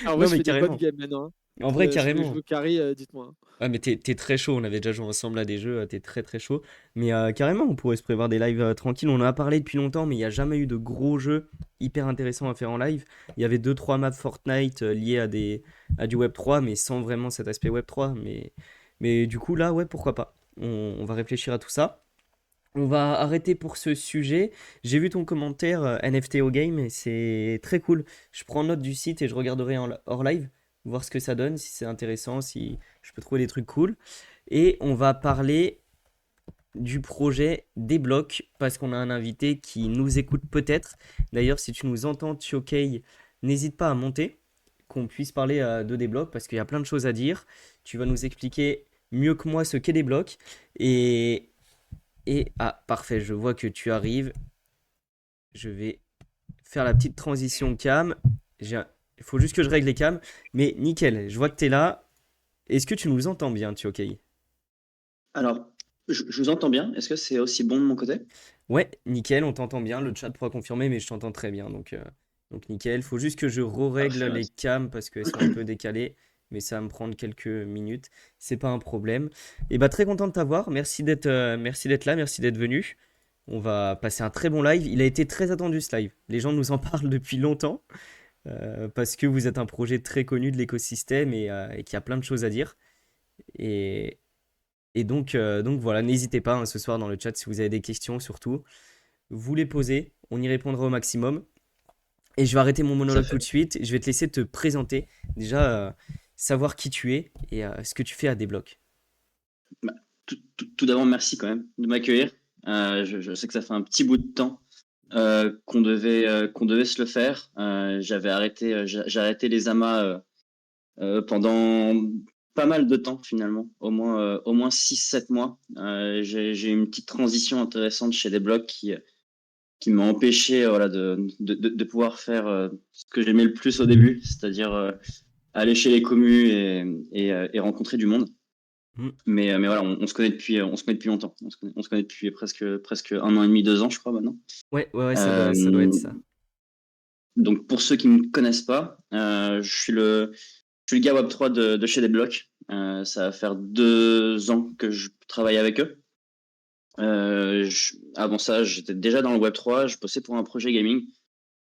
Alors, moi, Non je mais fais des bonnes carrément, games maintenant, hein. en vrai Si vous voulez que je carrément. vous carry, dites-moi, hein. Ah mais t'es très chaud, on avait déjà joué ensemble à des jeux, t'es très très chaud. Mais carrément, on pourrait se prévoir des lives tranquilles, on en a parlé depuis longtemps, mais il n'y a jamais eu de gros jeux hyper intéressants à faire en live. Il y avait deux trois maps Fortnite liés à du Web3, mais sans vraiment cet aspect Web3. Mais du coup là, ouais, pourquoi pas. On va réfléchir à tout ça. On va arrêter pour ce sujet. J'ai vu ton commentaire NFT au game et c'est très cool. Je prends note du site et je regarderai hors live, voir ce que ça donne, si c'est intéressant, si je peux trouver des trucs cool. Et on va parler du projet des blocs parce qu'on a un invité qui nous écoute peut-être. D'ailleurs, si tu nous entends, Tiokei, n'hésite pas à monter, qu'on puisse parler de des blocs parce qu'il y a plein de choses à dire. Tu vas nous expliquer mieux que moi ce qu'est des blocs et ah, parfait, je vois que tu arrives. Je vais faire la petite transition cam. Il faut juste que je règle les cams. Mais nickel, je vois que tu es là. Est-ce que tu nous entends bien, tu OK? Alors, je vous entends bien. Est-ce que c'est aussi bon de mon côté? Ouais, nickel, on t'entend bien. Le chat pourra confirmer, mais je t'entends très bien. Donc nickel. Faut juste que je règle Parfait, ouais. les cams parce qu'elles sont un peu décalées. Mais ça va me prendre quelques minutes. C'est pas un problème. Et bah très content de t'avoir. Merci d'être là, merci d'être venu. On va passer un très bon live. Il a été très attendu ce live. Les gens nous en parlent depuis longtemps. Parce que vous êtes un projet très connu de l'écosystème et qu'il y a plein de choses à dire. Et, et donc voilà, n'hésitez pas hein, ce soir dans le chat si vous avez des questions surtout, vous les posez, on y répondra au maximum. Et je vais arrêter mon Ça monologue tout fait. de suite, je vais te laisser te présenter, déjà savoir qui tu es et ce que tu fais à Desblocs. Bah, tout d'abord, merci quand même de m'accueillir. Je sais que ça fait un petit bout de temps qu'on devait se le faire. J'ai arrêté les amas pendant pas mal de temps finalement, au moins 6-7 mois. J'ai eu une petite transition intéressante chez Desblocs qui m'a empêché voilà, de pouvoir faire ce que j'aimais le plus au début, c'est-à-dire aller chez les commus et rencontrer du monde. Mm. Mais voilà, on se connaît depuis longtemps. On se connaît depuis presque 1 an et demi, 2 ans, je crois maintenant. Ouais, ça doit être Euh, ça. donc pour ceux qui ne me connaissent pas, je suis le gars Web3 de chez Desblocs. Ça va faire 2 ans que je travaille avec eux. Avant ça, j'étais déjà dans le Web3. Je bossais pour un projet gaming.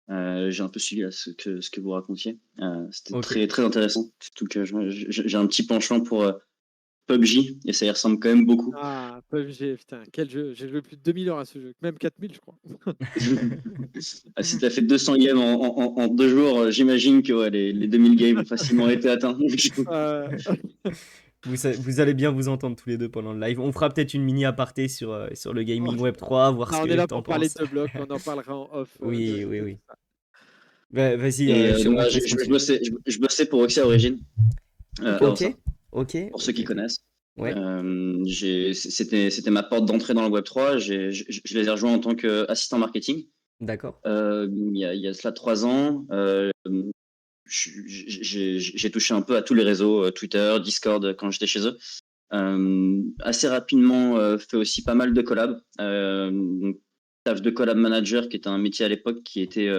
J'ai un peu suivi là, ce que vous racontiez. C'était Ok. très, très intéressant. Surtout que j'ai un petit penchant pour PUBG et ça y ressemble quand même beaucoup. Ah, PUBG, putain, quel jeu. J'ai joué plus de 2000 heures à ce jeu, même 4000, je crois. Ah, si tu as fait 200 games en 2 jours, j'imagine que ouais, les 2000 games ont facilement été atteints. Euh, Vous allez bien vous entendre tous les deux pendant le live. On fera peut-être une mini aparté sur le gaming oh, Web3, voir ce on est que là t'en pour parler penses. de blocs, on en parlera en off Oui, oui, de oui. tout ça. Vas-y, Et donc, on voilà, te laisse je continuer. bossais, je bossais pour Oxy à Origin avant Ok, ça, ok, pour ceux ok, qui ok. connaissent. Ouais, C'était ma porte d'entrée dans le Web3. Je les ai rejoints en tant qu'assistant marketing d'accord. il y a cela 3 ans. J'ai touché un peu à tous les réseaux, Twitter, Discord, quand j'étais chez eux. Assez rapidement, fait aussi pas mal de collabs. Donc, taf de collab manager, qui était un métier à l'époque qui était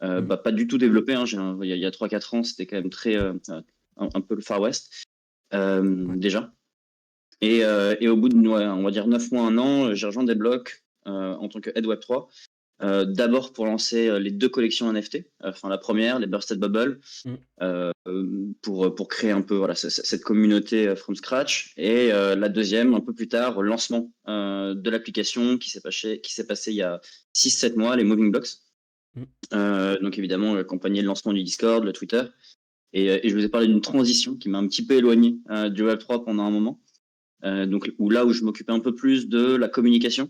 Mhm. pas du tout développé. Hein. Il y a 3-4 ans, c'était quand même très un peu le Far West Ouais. déjà. Et au bout de, ouais, on va dire 9 mois, 1 an, j'ai rejoint Desblocs en tant que Head Web3. D'abord pour lancer les 2 collections NFT. Enfin, la première, les Bursted Bubble, Mhm. pour créer un peu voilà, cette communauté from scratch. Et la deuxième, un peu plus tard, au lancement de l'application qui s'est passé il y a 6-7 mois, les Moving Blocks. Mhm. Donc évidemment, accompagné le lancement du Discord, le Twitter. Et je vous ai parlé d'une transition qui m'a un petit peu éloigné du Web3 pendant un moment. Donc là où je m'occupais un peu plus de la communication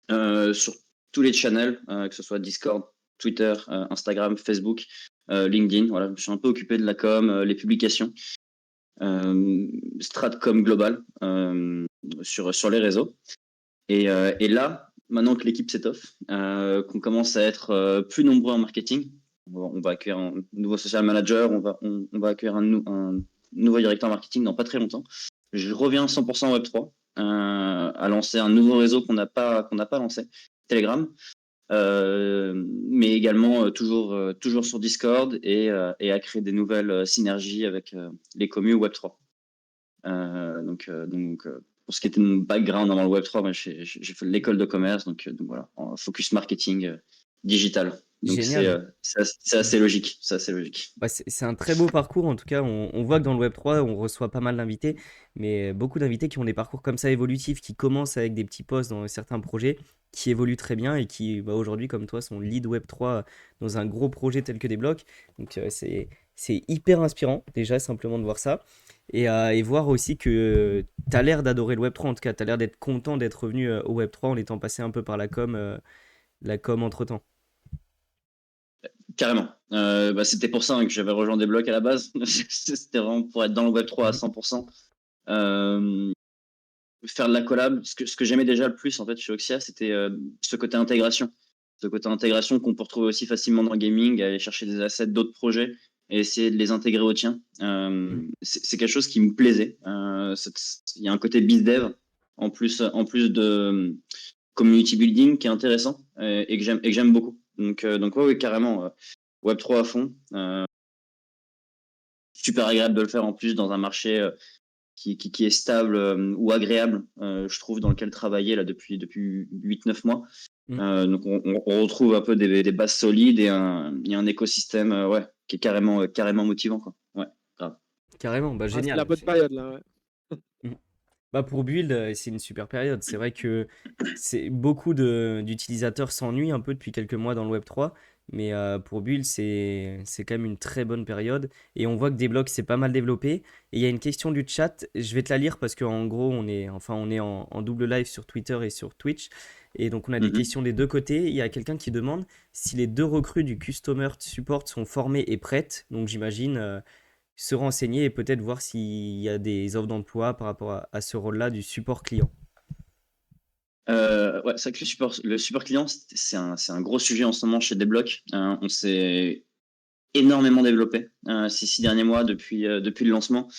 sur tous les channels, que ce soit Discord, Twitter, Instagram, Facebook, LinkedIn. Voilà, je me suis un peu occupé de la com, les publications, Stratcom global sur les réseaux. Et là, maintenant que l'équipe s'étoffe, qu'on commence à être plus nombreux en marketing, on va accueillir un nouveau social manager, on va accueillir un nouveau directeur marketing dans pas très longtemps. Je reviens 100% Web3, à lancer un nouveau réseau qu'on n'a pas lancé, Telegram, mais également toujours sur Discord et à créer des nouvelles synergies avec les communes Web3. Pour ce qui était de mon background dans le Web3, moi, j'ai fait l'école de commerce, donc voilà, en focus marketing digital. Donc Génial. c'est assez logique, c'est assez logique. Bah, c'est un très beau parcours, en tout cas, on voit que dans le Web3, on reçoit pas mal d'invités, mais beaucoup d'invités qui ont des parcours comme ça évolutifs, qui commencent avec des petits postes dans certains projets, qui évoluent très bien et qui, bah, aujourd'hui, comme toi, sont lead Web3 dans un gros projet tel que des blocs. Donc, c'est hyper inspirant, déjà, simplement de voir ça. Et voir aussi que tu as l'air d'adorer le Web3, en tout cas, tu as l'air d'être content d'être revenu au Web3 en étant passé un peu par la com entre-temps. Carrément. C'était pour ça, hein, que j'avais rejoint des blocs à la base. C'était vraiment pour être dans le Web3 à Mhm. 100%. Euh, Faire de la collab, ce que j'aimais déjà le plus en fait chez Oxia, c'était ce côté intégration. Ce côté intégration qu'on peut retrouver aussi facilement dans le gaming, aller chercher des assets d'autres projets et essayer de les intégrer au tien. Mhm. C'est quelque chose qui me plaisait. Il y a un côté bizdev en plus de community building qui est intéressant et que j'aime beaucoup. Donc ouais, carrément, Web3 à fond. Super agréable de le faire en plus dans un marché qui est stable ou agréable, je trouve, dans lequel travailler là depuis 8-9 mois. Mhm. Donc on retrouve un peu des bases solides et un écosystème ouais, qui est carrément motivant, quoi. Ouais, grave. Carrément, bah Ah, c'est la génial. bonne période là. Ouais. Mhm. Bah pour Build, c'est une super période. C'est vrai que beaucoup d'utilisateurs s'ennuient un peu depuis quelques mois dans le Web3, mais pour Build, c'est quand même une très bonne période. Et on voit que Desblocs s'est pas mal développé. Et il y a une question du chat, je vais te la lire parce qu'en gros, on est en double live sur Twitter et sur Twitch. Et donc on a des Mhm. questions des deux côtés. Il y a quelqu'un qui demande si les deux recrues du Customer Support sont formées et prêtes. Donc j'imagine se renseigner et peut-être voir s'il y a des offres d'emploi par rapport à ce rôle-là du support client. Ouais, c'est vrai que le support client, c'est un gros sujet en ce moment chez Deblock. On s'est énormément développé ces 6 derniers mois depuis le lancement.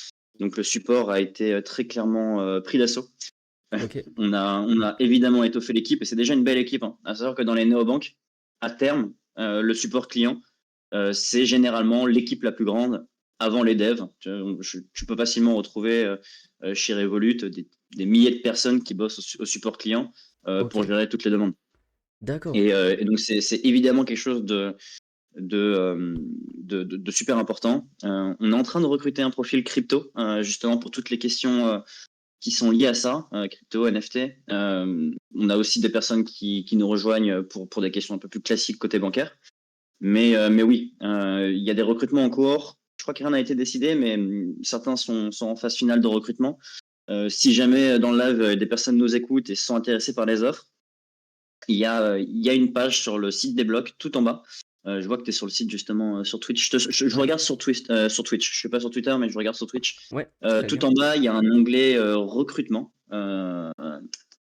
Donc le support a été très clairement pris d'assaut. Ok, On a évidemment étoffé l'équipe et c'est déjà une belle équipe, hein. À savoir que dans les néobanques, à terme, le support client, c'est généralement l'équipe la plus grande avant les devs. Tu peux facilement retrouver chez Revolut des milliers de personnes qui bossent au support client pour ok, gérer toutes les demandes. d'accord. Et donc, c'est évidemment quelque chose de super important. On est en train de recruter un profil crypto, justement pour toutes les questions qui sont liées à ça, crypto, NFT. On a aussi des personnes qui nous rejoignent pour des questions un peu plus classiques côté bancaire. Mais oui, il y a des recrutements en cours. Je crois que rien n'a été décidé, mais certains sont en phase finale de recrutement. Si jamais dans le live, des personnes nous écoutent et sont intéressées par les offres, il y a une page sur le site des blocs tout en bas. Je vois que tu es sur le site justement sur Twitch. Je Ouais, regarde sur Twitch. Je suis pas sur Twitter, mais je regarde sur Twitch. ouais, très Tout bien. en bas, il y a un onglet recrutement.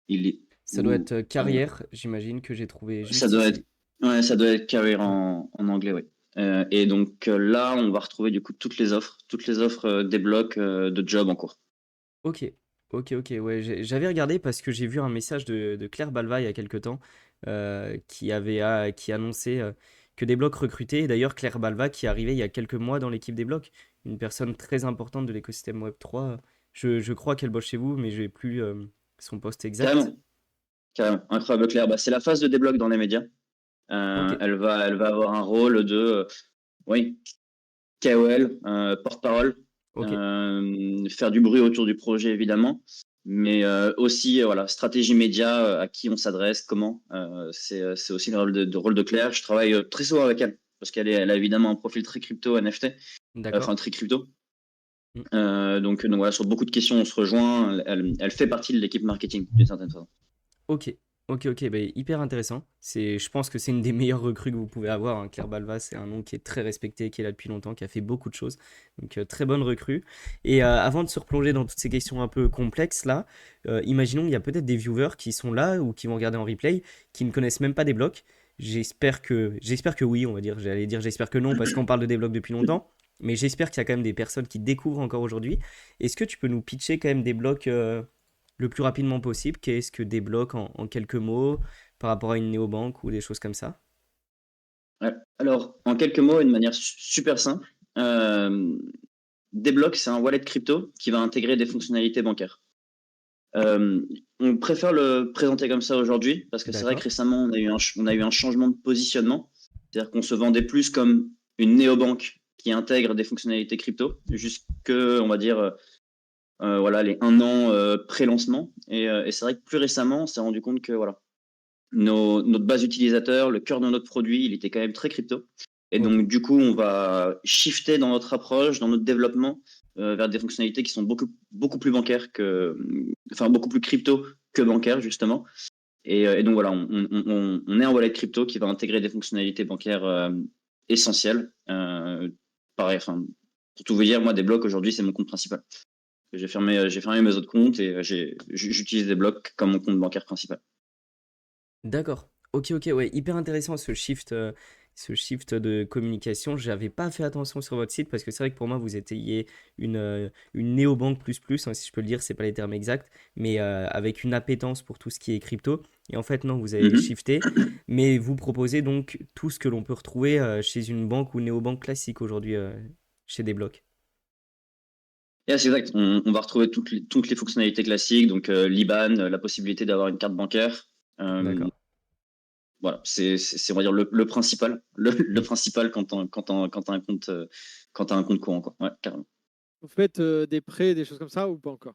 Il est Ça doit où être carrière, j'imagine que j'ai trouvé Ça juste doit être, ici. ouais, ça doit être career Ouais. en anglais, oui. Et donc là, on va retrouver du coup toutes les offres des blocs de job en cours. Ok, ok, ok, ouais, j'avais regardé parce que j'ai vu un message de Claire Balva il y a quelque temps qui annonçait que des blocs recrutaient. Et d'ailleurs, Claire Balva qui est arrivée il y a quelques mois dans l'équipe des blocs, une personne très importante de l'écosystème Web3. Je crois qu'elle bosse chez vous, mais j'ai plus son poste exact. Carrément, carrément, incroyable Claire. Bah, c'est la phase de débloc dans les médias. Ok, Elle va avoir un rôle de, oui, KOL, porte-parole, ok, faire du bruit autour du projet évidemment, mais aussi voilà, stratégie média, à qui on s'adresse, comment. C'est aussi le rôle de Claire. Je travaille très souvent avec elle parce elle a évidemment un profil très crypto NFT, enfin d'accord. très crypto. Mm. Donc voilà, sur beaucoup de questions, on se rejoint. Elle fait partie de l'équipe marketing d'une certaine façon. Ok, ok, ok, bah, hyper intéressant. Je pense que c'est une des meilleures recrues que vous pouvez avoir, hein. Claire Balva, c'est un nom qui est très respecté, qui est là depuis longtemps, qui a fait beaucoup de choses. Donc très bonne recrue. Et avant de se replonger dans toutes ces questions un peu complexes là, imaginons qu'il y a peut-être des viewers qui sont là ou qui vont regarder en replay, qui ne connaissent même pas des blocs. J'espère que oui, on va dire. J'allais dire j'espère que non parce qu'on parle de des blocs depuis longtemps. Mais j'espère qu'il y a quand même des personnes qui découvrent encore aujourd'hui. Est-ce que tu peux nous pitcher quand même des blocs le plus rapidement possible? Qu'est-ce que débloque en quelques mots par rapport à une néobanque ou des choses comme ça? Ouais. Alors, en quelques mots, et de manière super simple, Deblock, c'est un wallet crypto qui va intégrer des fonctionnalités bancaires. Euh, on préfère le présenter comme ça aujourd'hui parce que c'est vrai que D'accord. récemment, on a eu un changement de positionnement. C'est-à-dire qu'on se vendait plus comme une néobanque qui intègre des fonctionnalités crypto jusque, on va dire, voilà, les 1 an pré-lancement. Et c'est vrai que plus récemment, on s'est rendu compte que voilà, notre base utilisateur, le cœur de notre produit, il était quand même très crypto. Et Ok. donc, du coup, on va shifter dans notre approche, dans notre développement, vers des fonctionnalités qui sont beaucoup, beaucoup plus bancaires enfin, beaucoup plus crypto que bancaires, justement. Et donc, voilà, on est un wallet crypto qui va intégrer des fonctionnalités bancaires essentielles. Pareil, enfin, pour tout vous dire, moi, des blocs aujourd'hui, c'est mon compte principal. J'ai fermé mes autres comptes et j'utilise des blocs comme mon compte bancaire principal. D'accord. Ok, ok, ouais, hyper intéressant ce shift de communication. J'avais pas fait attention sur votre site parce que c'est vrai que pour moi vous étiez une néobanque plus plus, hein, si je peux le dire, c'est pas les termes exacts, mais avec une appétence pour tout ce qui est crypto. Et en fait non, vous avez Mhm. shifté, mais vous proposez donc tout ce que l'on peut retrouver chez une banque ou néobanque classique aujourd'hui chez des blocs. C'est exact. On va retrouver toutes les fonctionnalités classiques, donc l'IBAN, la possibilité d'avoir une carte bancaire. Euh, D'accord. voilà, on va dire, le principal, le Mm. principal quand t'as un compte courant, quoi. Ouais, carrément. Vous faites des prêts, des choses comme ça ou pas encore?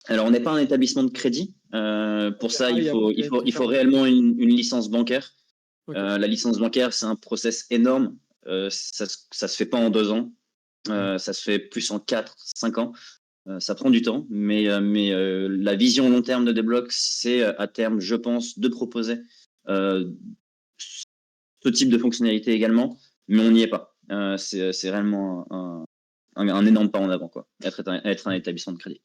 Alors, on n'est pas un établissement de crédit. Pour Ok. ça, Ah, il faut, il il y a une faut, il faut différence. réellement une licence bancaire. Ok. La licence bancaire, c'est un process énorme. Ça se fait pas en 2 ans. Mm. Ça se fait plus en 4, 5 ans. Ça prend du temps, mais la vision long terme de Deblock, c'est à terme, je pense, de proposer euh, ce type de fonctionnalité également, mais on n'y est pas. C'est réellement un énorme pas en avant, quoi. Être un établissement de crédit.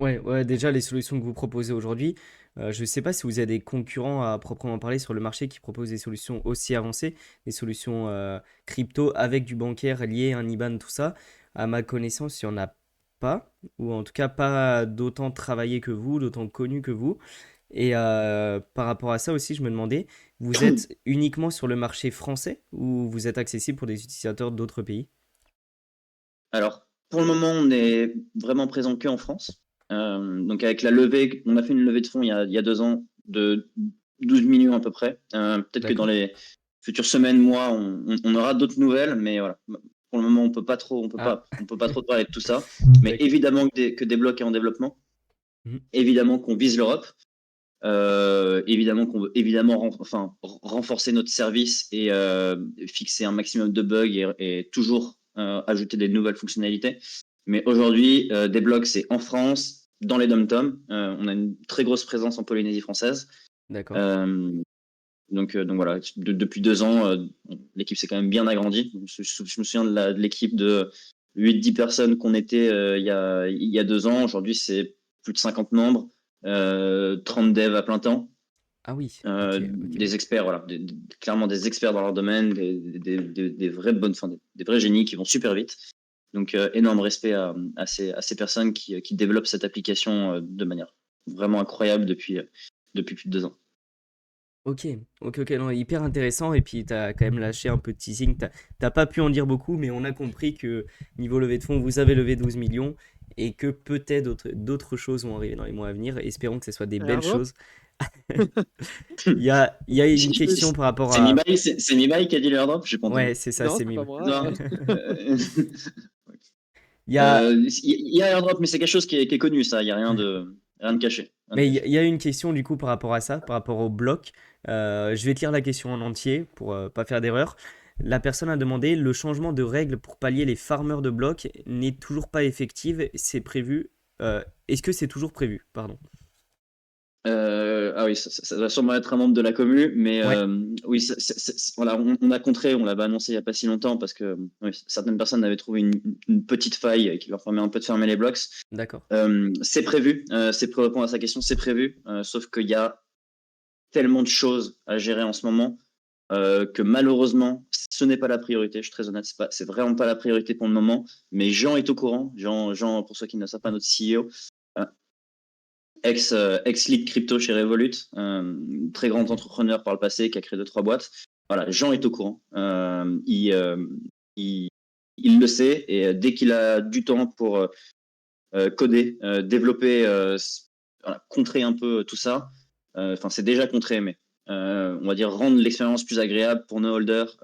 Ouais, ouais, déjà les solutions que vous proposez aujourd'hui, je ne sais pas si vous avez des concurrents à proprement parler sur le marché qui proposent des solutions aussi avancées, des solutions crypto avec du bancaire lié, un IBAN, tout ça. À ma connaissance, il n'y en a pas, ou en tout cas pas d'autant travaillé que vous, d'autant connu que vous. Et par rapport à ça aussi, je me demandais, vous êtes uniquement sur le marché français ou vous êtes accessible pour des utilisateurs d'autres pays? Alors, pour le moment, on est vraiment présent que en France. Donc, avec la levée, on a fait une levée de fonds il y a 2 ans de 12 millions à peu près. Peut-être que dans D'accord. les futures semaines, mois, on aura d'autres nouvelles, mais voilà. Pour le moment, Ah, on peut pas trop parler de tout ça. Mais d'accord. évidemment que des blocs est en développement. Mhm. Évidemment qu'on vise l'Europe. Évidemment qu'on veut évidemment renforcer notre service et fixer un maximum de bugs et toujours ajouter des nouvelles fonctionnalités. Mais aujourd'hui, Desblocs, c'est en France, dans les dom-toms. On a une très grosse présence en Polynésie française. D'accord. Euh, donc voilà, depuis 2 ans, l'équipe s'est quand même bien agrandie. Je me souviens de l'équipe de 8-10 personnes qu'on était il y a 2 ans. Aujourd'hui, c'est plus de 50 membres, 30 devs à plein temps. Ah oui, ok, ok. Des experts, voilà, clairement des experts dans leur domaine, des vraies bonnes, enfin, des vrais génies qui vont super vite. Donc, énorme respect à ces personnes qui développent cette application de manière vraiment incroyable depuis plus de 2 ans. Ok, ok, ok, non, hyper intéressant. Et puis, tu as quand même lâché un peu de teasing. T'as pas pu en dire beaucoup, mais on a compris que niveau levée de fonds, vous avez levé 12 millions et que peut-être d'autres choses vont arriver dans les mois à venir. Espérons que ce soit des belles Airdrop? choses. Il y a une question par rapport C'est à. Mibai, c'est Mibai qui a dit le airdrop? J'ai pas entendu. Ouais, c'est ça, Non, c'est c'est pas Mime. moi. Non. Il y a, Il y a airdrop, mais c'est quelque chose qui est connu, ça. Il y a rien de caché. Rien de mais il y caché. a il y a une question du coup par rapport à ça, par rapport au bloc. Je vais te lire la question en entier pour pas faire d'erreur. La personne a demandé le changement de règle pour pallier les farmers de blocs n'est toujours pas effective. C'est prévu. Est-ce que c'est toujours prévu? Pardon. Ah oui, ça va sûrement être un membre de la commu, mais Ouais, oui, voilà, on a contré, on l'avait annoncé il n'y a pas si longtemps parce que oui, certaines personnes avaient trouvé une petite faille qui leur permet un peu de fermer les blocs. d'accord. C'est prévu, c'est pour répondre à sa question, c'est prévu, sauf qu'il y a tellement de choses à gérer en ce moment que malheureusement, ce n'est pas la priorité. Je suis très honnête, c'est vraiment pas la priorité pour le moment. Mais Jean est au courant. Jean, pour ceux qui ne savent pas, notre CEO, euh, ex-lead crypto chez Revolut, très grand Ok. entrepreneur par le passé qui a créé 2-3 boîtes. Voilà, Jean est au courant. Il, il le sait et dès qu'il a du temps pour coder, développer, voilà, contrer un peu tout ça. Enfin, c'est déjà contré, mais on va dire rendre l'expérience plus agréable pour nos holders,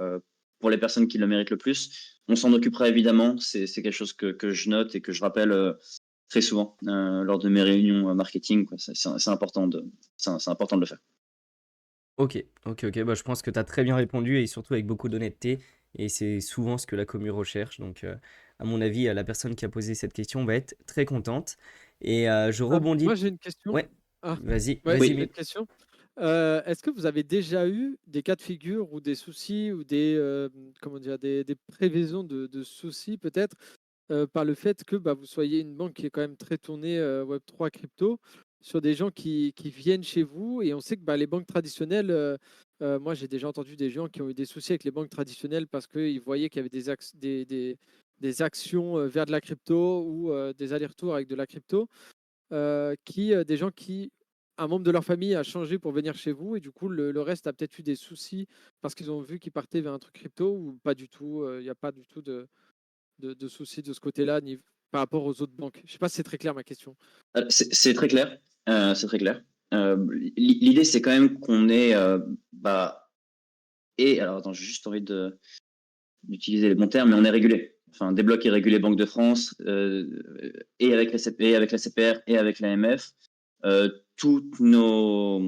pour les personnes qui le méritent le plus. On s'en occupera évidemment. C'est quelque chose que je note et que je rappelle très souvent lors de mes réunions marketing, quoi. C'est important de le faire. Ok, ok, ok. Bah, je pense que tu as très bien répondu et surtout avec beaucoup d'honnêteté. Et c'est souvent ce que la commu recherche. Donc, à mon avis, la personne qui a posé cette question va être très contente. Et je Ah, rebondis. moi, j'ai une question. Ouais, Ah, vas-y, ouais, vas-y, j'ai Oui. mais. une question. Est-ce que vous avez déjà eu des cas de figure ou des soucis ou comment dire, des prévisions de soucis peut-être par le fait que bah, vous soyez une banque qui est quand même très tournée Web3 crypto sur des gens qui viennent chez vous et on sait que bah, les banques traditionnelles, moi j'ai déjà entendu des gens qui ont eu des soucis avec les banques traditionnelles parce qu'ils voyaient qu'il y avait des actions vers de la crypto ou des allers-retours avec de la crypto des gens qui, un membre de leur famille a changé pour venir chez vous et du coup, le reste a peut-être eu des soucis parce qu'ils ont vu qu'ils partaient vers un truc crypto ou pas du tout. Il n'y a pas du tout de soucis de ce côté-là par rapport aux autres banques. Je sais pas si c'est très clair ma question. C'est très clair. C'est très clair. L'idée, c'est quand même qu'on ait, et alors attends, j'ai juste envie d'utiliser les bons termes, mais on est régulé. Enfin, Desblocs est régulé Banque de France, et avec la CPR et avec l'AMF. Toutes nos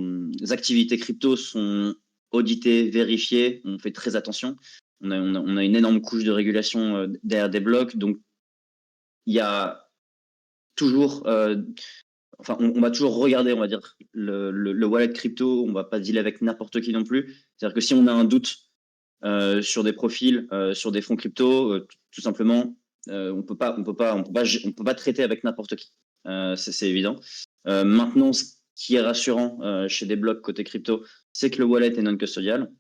activités crypto sont auditées, vérifiées. On fait très attention. On a une énorme couche de régulation derrière Desblocs. Donc, il y a toujours, enfin, on va toujours regarder, on va dire, le wallet crypto. On va pas dealer avec n'importe qui non plus. C'est-à-dire que si on a un doute sur des profils, sur des fonds crypto, tout simplement, on peut pas traiter avec n'importe qui. c'est évident. Maintenant, ce qui est rassurant chez des blocs côté crypto, c'est que le wallet est non custodial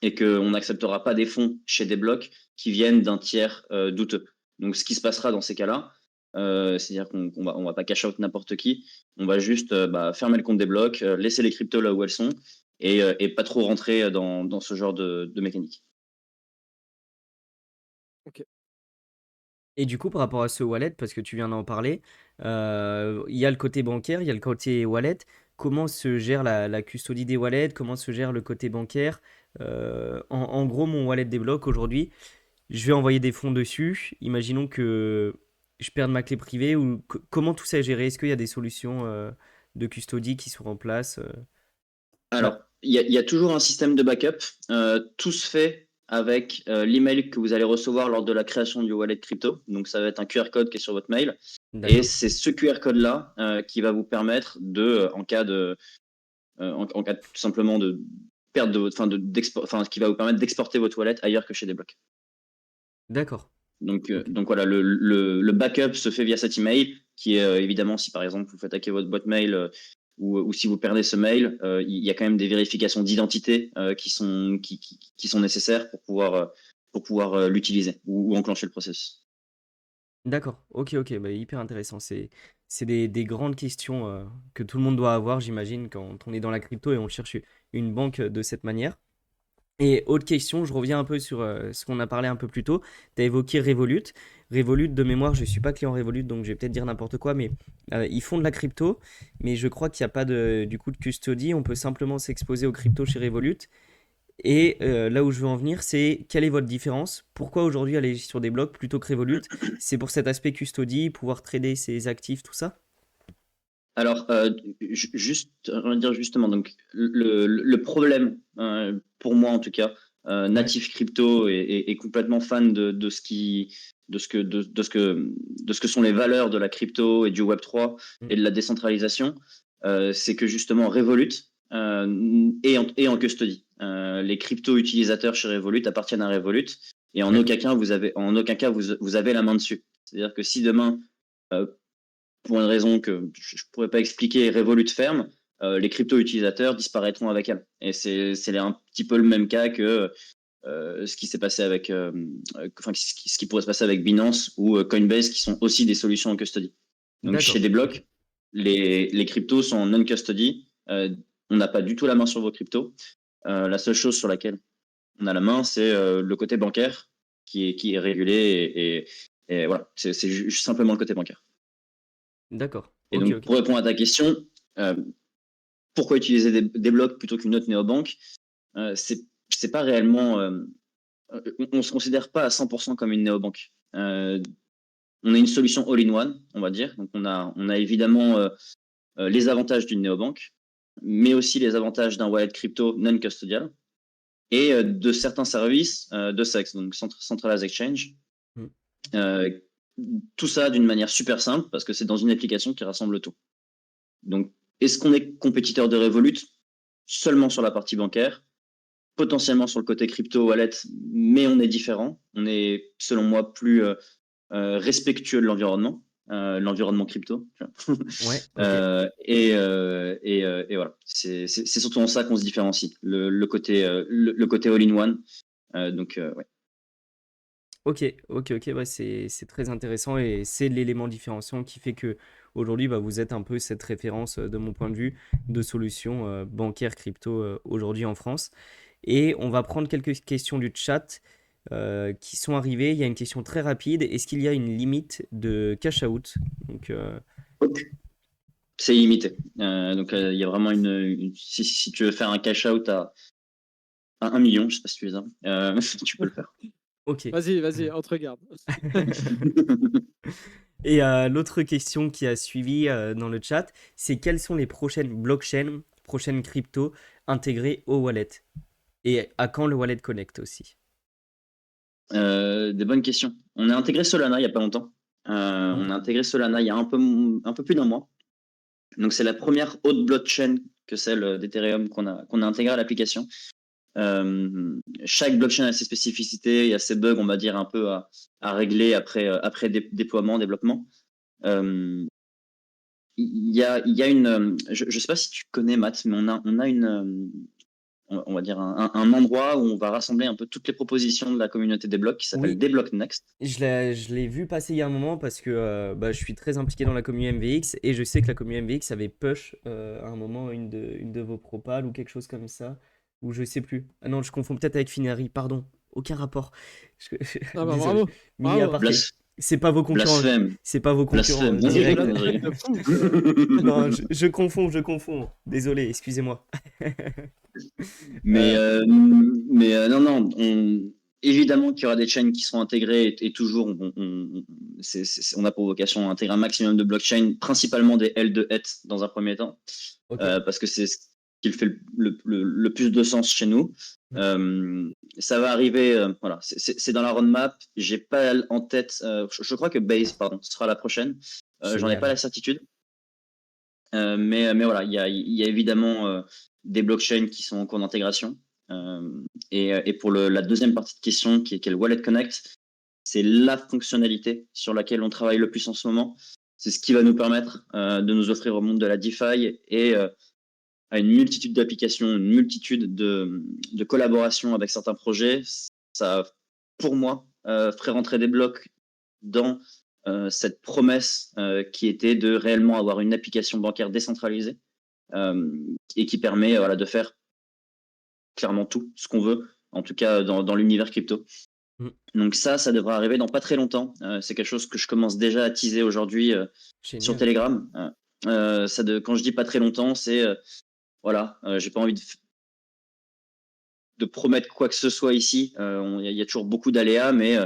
et qu'on n'acceptera pas des fonds chez des blocs qui viennent d'un tiers douteux. Donc, ce qui se passera dans ces cas-là, c'est-à-dire qu'on va pas cash out n'importe qui, on va juste fermer le compte des blocs, laisser les cryptos là où elles sont et pas trop rentrer dans ce genre de mécanique. Ok. Et du coup, par rapport à ce wallet, parce que tu viens d'en parler, il y a le côté bancaire, il y a le côté wallet. Comment se gère la custodie des wallets? Comment se gère le côté bancaire? En gros, mon wallet débloque aujourd'hui. Je vais envoyer des fonds dessus. Imaginons que je perde ma clé privée ou comment tout ça est géré? Est-ce qu'il y a des solutions de custodie qui sont en place? Alors, il y a toujours un système de backup. Tout se fait avec l'email que vous allez recevoir lors de la création du wallet crypto. Donc, ça va être un QR code qui est sur votre mail. Et D'accord. c'est ce QR code-là qui va vous permettre en cas en cas tout simplement de perte de votre, qui va vous permettre d'exporter votre wallet ailleurs que chez des blocs. D'accord. Ok. Donc voilà, le backup se fait via cet email qui est évidemment, si par exemple vous faites hacker votre boîte mail ou si vous perdez ce mail, il y a quand même des vérifications d'identité qui sont nécessaires pour pouvoir l'utiliser ou enclencher le processus. D'accord. Ok, ok. Bah, hyper intéressant. C'est des grandes questions que tout le monde doit avoir, j'imagine, quand on est dans la crypto et on cherche une banque de cette manière. Et autre question, je reviens un peu sur ce qu'on a parlé un peu plus tôt. Tu as évoqué Revolut. Revolut, de mémoire, je ne suis pas client Revolut, donc je vais peut-être dire n'importe quoi, mais ils font de la crypto, mais je crois qu'il n'y a pas du coup de custody. On peut simplement s'exposer aux cryptos chez Revolut. Et là où je veux en venir, c'est quelle est votre différence? Pourquoi aujourd'hui aller sur des blocs plutôt que Revolut? C'est pour cet aspect custody, pouvoir trader ses actifs, tout ça? Alors, juste, on va dire justement, donc le problème, pour moi en tout cas, Ouais. natif crypto est complètement fan de ce que sont les valeurs de la crypto et du Web3 Mm. et de la décentralisation, c'est que justement Revolut est en custody. Les crypto utilisateurs chez Revolut appartiennent à Revolut et D'accord. en aucun cas vous avez la main dessus. C'est-à-dire que si demain euh, pour une raison que je ne pourrais pas expliquer, Revolut ferme, les crypto-utilisateurs disparaîtront avec elle. Et c'est un petit peu le même cas que ce qui s'est passé ce qui pourrait se passer avec Binance ou Coinbase, qui sont aussi des solutions en custody. Donc chez D'accord. des Ok. blocs, les cryptos sont en non-custody. On n'a pas du tout la main sur vos cryptos. La seule chose sur laquelle on a la main, c'est le côté bancaire qui est régulé et voilà, c'est simplement le côté bancaire. D'accord. Et Ok, donc, ok. pour répondre à ta question, euh, pourquoi utiliser des blocs plutôt qu'une autre néobanque? C'est pas réellement. On se considère pas à 100% comme une néobanque. On a une solution all-in-one, on va dire. Donc, on a évidemment les avantages d'une néobanque, mais aussi les avantages d'un wallet crypto non custodial et de certains services de SEX, donc Centralized Exchange. Mm. Euh, tout ça d'une manière super simple parce que c'est dans une application qui rassemble tout. Donc, est-ce qu'on est compétiteur de Revolut? Seulement sur la partie bancaire, potentiellement sur le côté crypto wallet, mais on est différent. On est, selon moi, plus respectueux de l'environnement crypto. Ouais, ok. Et voilà, c'est surtout en ça qu'on se différencie, le côté all-in-one. Ouais. Ok, ok, ok, bah c'est très intéressant et c'est l'élément différenciant qui fait que aujourd'hui bah, vous êtes un peu cette référence de mon point de vue de solutions bancaires crypto aujourd'hui en France. Et on va prendre quelques questions du chat qui sont arrivées. Il y a une question très rapide. Est-ce qu'il y a une limite de cash out? Donc, C'est illimité. Il y a vraiment si tu veux faire un cash out à 1 million, je sais pas si tu les as, tu peux le faire. ok. Vas-y, on te regarde. Et l'autre question qui a suivi dans le chat, c'est quelles sont les prochaines blockchains, prochaines cryptos intégrées au wallet? Et à quand le wallet connect aussi? Des bonnes questions. On a intégré Solana il y a pas longtemps. Mm. On a intégré Solana il y a un peu plus d'un mois. Donc c'est la première haute blockchain que celle d'Ethereum qu'on a intégrée à l'application. Chaque blockchain a ses spécificités, il y a ses bugs, on va dire, un peu à régler après déploiement, développement. Euh, il y a une. Je ne sais pas si tu connais Matt, mais on a une. On va dire un endroit où on va rassembler un peu toutes les propositions de la communauté des blocs qui s'appelle Oui, Deblock Next. je l'ai vu passer il y a un moment parce que bah, je suis très impliqué dans la commu MVX et je sais que la commu MVX avait push à un moment une de vos propals ou quelque chose comme ça. Ou je sais plus. Ah non, je confonds peut-être avec Finari, pardon. Aucun rapport. Ah bah Désolé. bravo, Mini bravo. aparté. C'est pas vos concurrents. Blasphème. C'est pas vos concurrents Blasphème. Non, je directs. rigole, je rigole. De fou. Non, je confonds, je confonds. Désolé, excusez-moi. Mais, Euh, non, non, évidemment qu'il y aura des chaînes qui seront intégrées et toujours, on a pour vocation d'intégrer un maximum de blockchains, principalement des L2ETH dans un premier temps, ok. parce que c'est ce qui fait le plus de sens chez nous. Mm. Ça va arriver, voilà, c'est dans la roadmap. J'ai pas en tête, je crois que Base, pardon, sera la prochaine. J'en ai pas Génial. la certitude. Mais voilà, il y a évidemment des blockchains qui sont en cours d'intégration. Et pour la deuxième partie de question, qui est le Wallet Connect, c'est la fonctionnalité sur laquelle on travaille le plus en ce moment. C'est ce qui va nous permettre de nous offrir au monde de la DeFi et à une multitude d'applications, une multitude de collaborations avec certains projets. Ça, pour moi, ferait rentrer des blocs dans cette promesse qui était de réellement avoir une application bancaire décentralisée et qui permet voilà, de faire clairement tout ce qu'on veut, en tout cas dans l'univers crypto. Mm. Donc ça devrait arriver dans pas très longtemps. C'est quelque chose que je commence déjà à teaser aujourd'hui sur Génial. Telegram. Quand je dis pas très longtemps, c'est voilà, j'ai pas envie de promettre quoi que ce soit ici. Il y a toujours beaucoup d'aléas, mais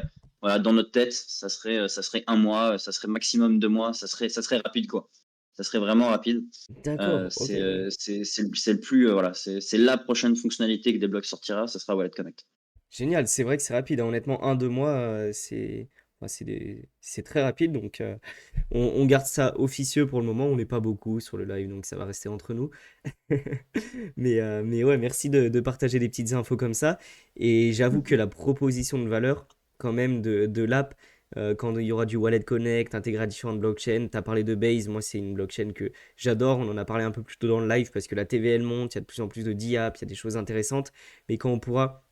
voilà, dans notre tête, ça serait un mois, ça serait maximum 2 mois, ça serait rapide quoi. Ça serait vraiment rapide. D'accord, ok. C'est le plus voilà, c'est la prochaine fonctionnalité que Deblock sortira, ça sera Wallet Connect. Génial, c'est vrai que c'est rapide, hein. Honnêtement, 1, 2 mois, enfin, c'est très rapide. Donc, on garde ça officieux pour le moment. On n'est pas beaucoup sur le live, donc ça va rester entre nous. Mais ouais, merci de partager des petites infos comme ça. Et j'avoue que la proposition de valeur, quand même, de l'app, quand il y aura du Wallet Connect, intégrer à différentes blockchains, tu as parlé de Base, moi c'est une blockchain que j'adore. On en a parlé un peu plus tôt dans le live parce que la TVL monte, il y a de plus en plus de DApp, il y a des choses intéressantes. Mais quand on pourra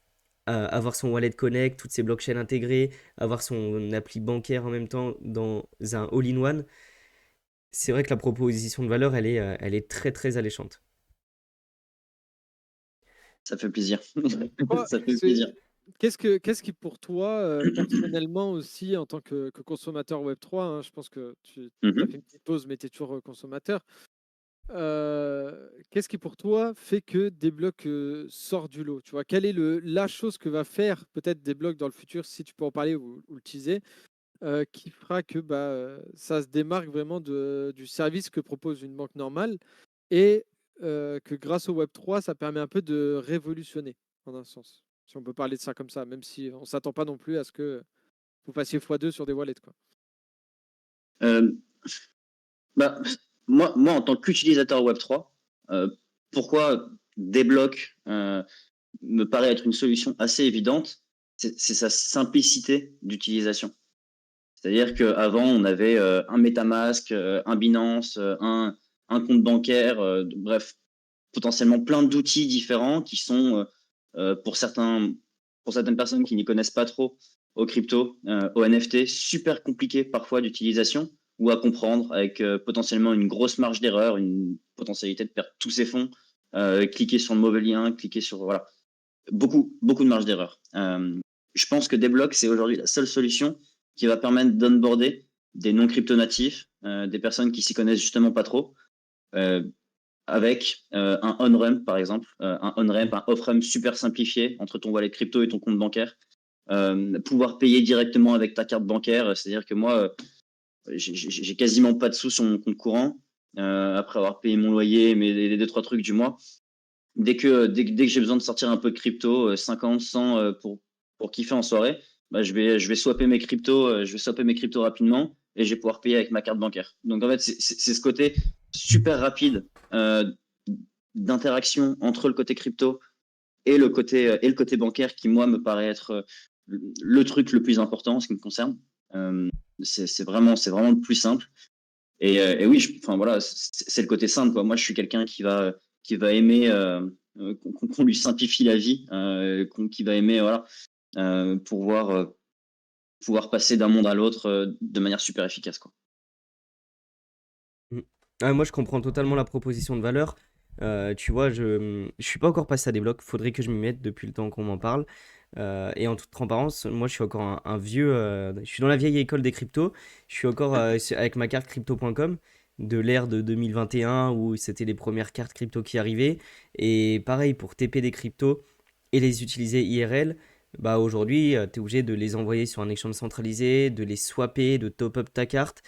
avoir son wallet connect, toutes ces blockchains intégrées, avoir son appli bancaire en même temps dans un all-in-one, c'est vrai que la proposition de valeur, elle est très très alléchante. Ça fait plaisir. Toi, Ça fait plaisir. qu'est-ce qui pour toi, personnellement aussi, en tant que consommateur Web3, hein, je pense que tu as fait Mhm. une petite pause, mais tu es toujours consommateur. Qu'est-ce qui pour toi fait que Deblock sort du lot? Tu vois, quelle est la chose que va faire peut-être Deblock dans le futur, si tu peux en parler ou le teaser, qui fera que ça se démarque vraiment du service que propose une banque normale et que grâce au Web3, ça permet un peu de révolutionner, en un sens. Si on peut parler de ça comme ça, même si on ne s'attend pas non plus à ce que vous passiez x2 sur des wallets, quoi. Euh, Bah, moi, en tant qu'utilisateur Web3, pourquoi Deblock me paraît être une solution assez évidente, c'est sa simplicité d'utilisation. C'est-à-dire qu'avant, on avait un MetaMask, un Binance, un compte bancaire, bref, potentiellement plein d'outils différents qui sont, pour certaines personnes qui n'y connaissent pas trop aux crypto, aux NFT, super compliqué parfois d'utilisation ou à comprendre avec potentiellement une grosse marge d'erreur, une potentialité de perdre tous ses fonds, cliquer sur le mauvais lien, cliquer sur, voilà, beaucoup de marge d'erreur. Je pense que Deblock, c'est aujourd'hui la seule solution qui va permettre d'onboarder des non-crypto natifs, des personnes qui s'y connaissent justement pas trop, euh, avec un on-ramp par exemple, un on-ramp, Mm. un off-ramp super simplifié entre ton wallet crypto et ton compte bancaire. Pouvoir payer directement avec ta carte bancaire, c'est-à-dire que moi, j'ai quasiment pas de sous sur mon compte courant, après avoir payé mon loyer, mes 2-3 trucs du mois. Dès que j'ai besoin de sortir un peu de crypto, 50, 100 pour kiffer en soirée, bah, je vais swapper mes cryptos, rapidement et je vais pouvoir payer avec ma carte bancaire. Donc en fait, c'est ce côté super rapide d'interaction entre le côté crypto et le côté bancaire qui, moi, me paraît être le truc le plus important en ce qui me concerne. C'est vraiment le plus simple. Et oui, enfin voilà, c'est le côté simple, quoi. Moi, je suis quelqu'un qui va aimer qu'on lui simplifie la vie, qui va aimer voilà, pouvoir passer d'un monde à l'autre de manière super efficace, quoi. Mmh. Ah, moi, je comprends totalement la proposition de valeur. Tu vois, je suis pas encore passé à des blocs. Faudrait que je m'y mette depuis le temps qu'on m'en parle. Et en toute transparence, moi, je suis encore un vieux. Je suis dans la vieille école des cryptos. Je suis encore avec ma carte crypto.com de l'ère de 2021 où c'était les premières cartes crypto qui arrivaient. Et pareil, pour TP des cryptos et les utiliser IRL, bah aujourd'hui, tu es obligé de les envoyer sur un exchange centralisé, de les swapper, de top-up ta carte.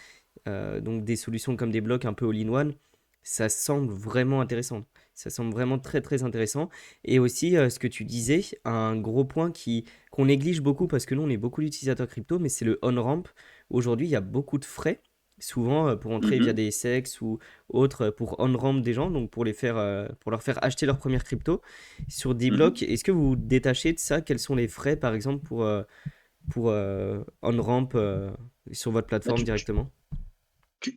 Donc des solutions comme des blocs un peu all-in-one, ça semble vraiment intéressant. Ça semble vraiment très très intéressant. Et aussi, ce que tu disais, un gros point qu'on néglige beaucoup parce que nous, on est beaucoup d'utilisateurs crypto, mais c'est le on-ramp. Aujourd'hui, il y a beaucoup de frais, souvent pour entrer via Mhm, des SEX ou autres, pour on-ramp des gens, donc pour leur faire acheter leur première crypto sur des blocs. mhm. Est-ce que vous vous détachez de ça? Quels sont les frais, par exemple, pour on-ramp sur votre Bah, plateforme directement?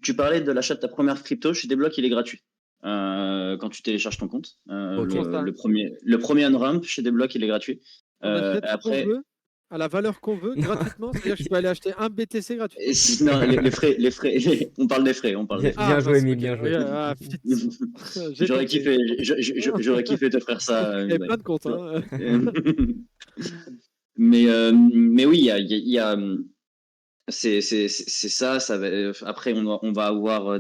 tu parlais de l'achat de ta première crypto chez Desblocs, il est gratuit. Quand tu télécharges ton compte. Ok. Comment ça? Le premier on-ramp chez Desblocs, il est gratuit. On achète ce qu'on Après, veut, à la valeur qu'on veut, gratuitement. C'est-à-dire que je peux aller acheter un BTC gratuitement? non, les frais, on parle des frais, on parle des Bien, frais. Ah bien joué, mince, Emile, ok. bien Ok, joué. ah, fit. J'ai J'aurais tenté. kiffé, j'aurais kiffé te faire ça, Il y avait Ibrahim. plein de comptes, hein. Mais oui, c'est ça. Après, on va avoir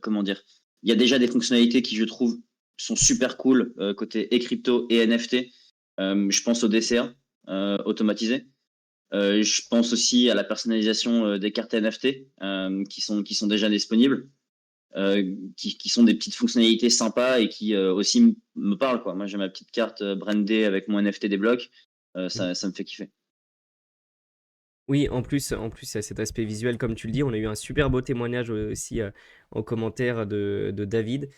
comment dire? Il y a déjà des fonctionnalités qui, je trouve, sont super cool côté et crypto et NFT. Je pense au DCA automatisé. Je pense aussi à la personnalisation des cartes NFT qui sont déjà disponibles, qui sont des petites fonctionnalités sympas et qui aussi me parlent, quoi. Moi, j'ai ma petite carte brandée avec mon NFT des blocs. Mm. Ça me fait kiffer. Oui, en plus, il y a cet aspect visuel, comme tu le dis, on a eu un super beau témoignage aussi en commentaire de David.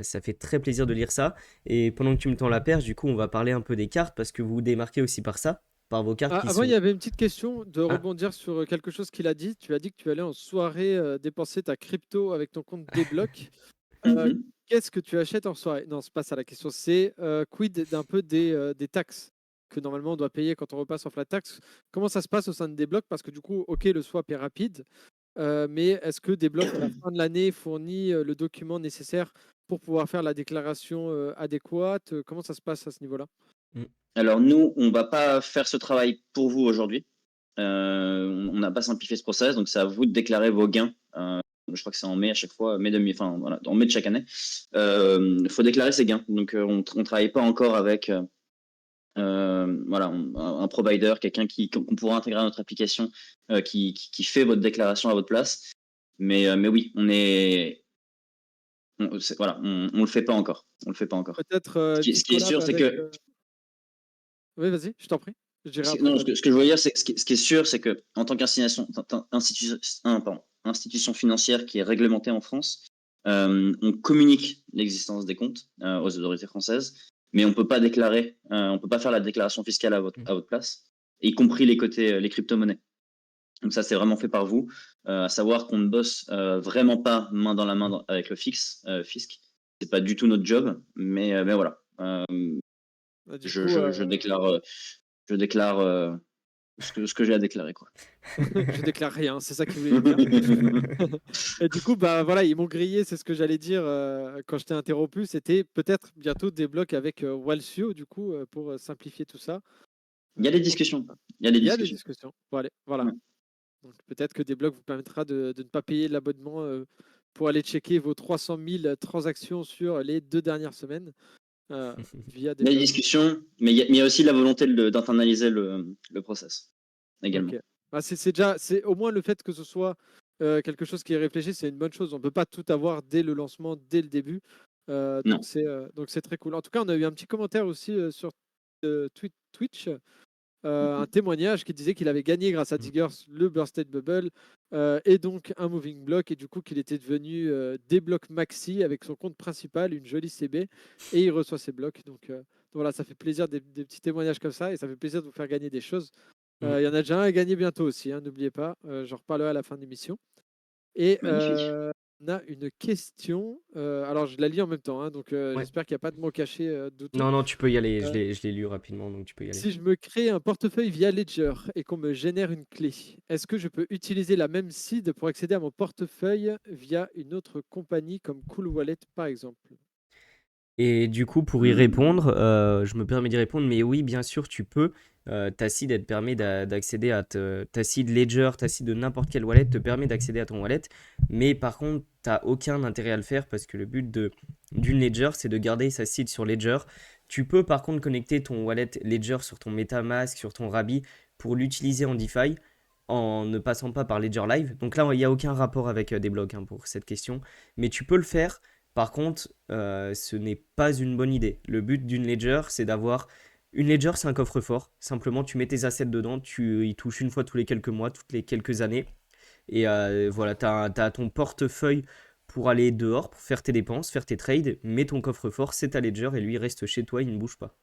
Ça fait très plaisir de lire ça. Et pendant que tu me tends la perche, du coup, on va parler un peu des cartes parce que vous vous démarquez aussi par ça, par vos cartes Ah, qui avant, il sont. y avait une petite question de Ah, rebondir sur quelque chose qu'il a dit. Tu as dit que tu allais en soirée dépenser ta crypto avec ton compte Débloc. Euh, Mhm. Qu'est-ce que tu achètes en soirée? Non, c'est pas ça la question. C'est quid d'un peu des taxes que normalement on doit payer quand on repasse en flat tax. Comment ça se passe au sein de Débloc? Parce que du coup, ok, le swap est rapide, mais est-ce que Débloc à la fin de l'année fournit le document nécessaire pour pouvoir faire la déclaration adéquate? Comment ça se passe à ce niveau-là? mm, Alors nous, on va pas faire ce travail pour vous aujourd'hui. On n'a pas simplifié ce process, donc c'est à vous de déclarer vos gains. Je crois que c'est en mai à chaque fois, enfin voilà, en mai de chaque année. Il faut déclarer ses gains. Donc on travaille pas encore avec voilà un provider, quelqu'un qu'on pourra intégrer à notre application, qui fait votre déclaration à votre place. Mais oui, voilà, on le fait pas encore. On le fait pas encore. Peut-être une Ce petite qui est collab sûr, c'est avec. que Oui, vas-y, je t'en prie. Je dirai après, non, David. ce que je veux dire, c'est ce qui est sûr, c'est que en tant institution financière qui est réglementée en France, on communique l'existence des comptes aux autorités françaises, mais on peut pas déclarer, on peut pas faire la déclaration fiscale mm. à votre place, y compris les crypto-monnaies. Donc ça, c'est vraiment fait par vous. À savoir qu'on ne bosse vraiment pas main dans la main avec le fisc. C'est pas du tout notre job, mais voilà. Bah, du coup, Je déclare ce que j'ai à déclarer, quoi. je déclare rien, c'est ça qu'il voulait dire. Et du coup, bah voilà, ils m'ont grillé, c'est ce que j'allais dire quand je t'ai interrompu. C'était peut-être bientôt des blocs avec Walsio, du coup, pour simplifier tout ça. Il y a des Ok. discussions. Il y a des Il y a des discussions. discussions. Bon, allez, voilà. Ouais. Donc peut-être que des blocs vous permettra de ne pas payer l'abonnement pour aller checker vos 300 000 transactions sur les 2 dernières semaines via des Il y a des blocs. discussions, mais il y a aussi la volonté d'internaliser le process également. Ok. Bah, c'est déjà, c'est au moins le fait que ce soit quelque chose qui est réfléchi, c'est une bonne chose. On ne peut pas tout avoir dès le lancement, dès le début. Non. Donc c'est très cool. En tout cas, on a eu un petit commentaire aussi sur Twitch, un Mhm. témoignage qui disait qu'il avait gagné grâce à Mm. Diggers le Bursted Bubble et donc un moving block et du coup qu'il était devenu des blocs maxi avec son compte principal, une jolie CB et il reçoit ses blocs. Donc voilà, ça fait plaisir des petits témoignages comme ça et ça fait plaisir de vous faire gagner des choses. Mm. Il y en a déjà un à gagner bientôt aussi, hein, n'oubliez pas, j'en reparlerai à la fin de l'émission. Et Magnifique. on a une question. Alors, je la lis en même temps, hein, donc Ouais. j'espère qu'il n'y a pas de mots cachés douteux. Non, non, tu peux y aller. Euh, Je l'ai lu rapidement, donc tu peux y aller. Si je me crée un portefeuille via Ledger et qu'on me génère une clé, est-ce que je peux utiliser la même seed pour accéder à mon portefeuille via une autre compagnie comme Cool Wallet, par exemple? Et du coup, pour y Hmm. répondre, je me permets d'y répondre, mais oui, bien sûr, tu peux. Ta seed, elle te permet d'accéder à ta seed Ledger, ta seed de n'importe quelle wallet te permet d'accéder à ton wallet. Mais par contre, tu n'as aucun intérêt à le faire parce que le but d'une Ledger, c'est de garder sa seed sur Ledger. Tu peux par contre connecter ton wallet Ledger sur ton MetaMask, sur ton Rabi pour l'utiliser en DeFi en ne passant pas par Ledger Live. Donc là, il n'y a aucun rapport avec des blocs hein, pour cette question. Mais tu peux le faire. Par contre, ce n'est pas une bonne idée. Le but d'une ledger, c'est d'avoir... Une ledger, c'est un coffre-fort. Simplement, tu mets tes assets dedans, tu y touches une fois tous les quelques mois, toutes les quelques années. Et voilà, tu as ton portefeuille pour aller dehors, pour faire tes dépenses, faire tes trades. Mais ton coffre-fort, c'est ta ledger et lui, il reste chez toi, il ne bouge pas.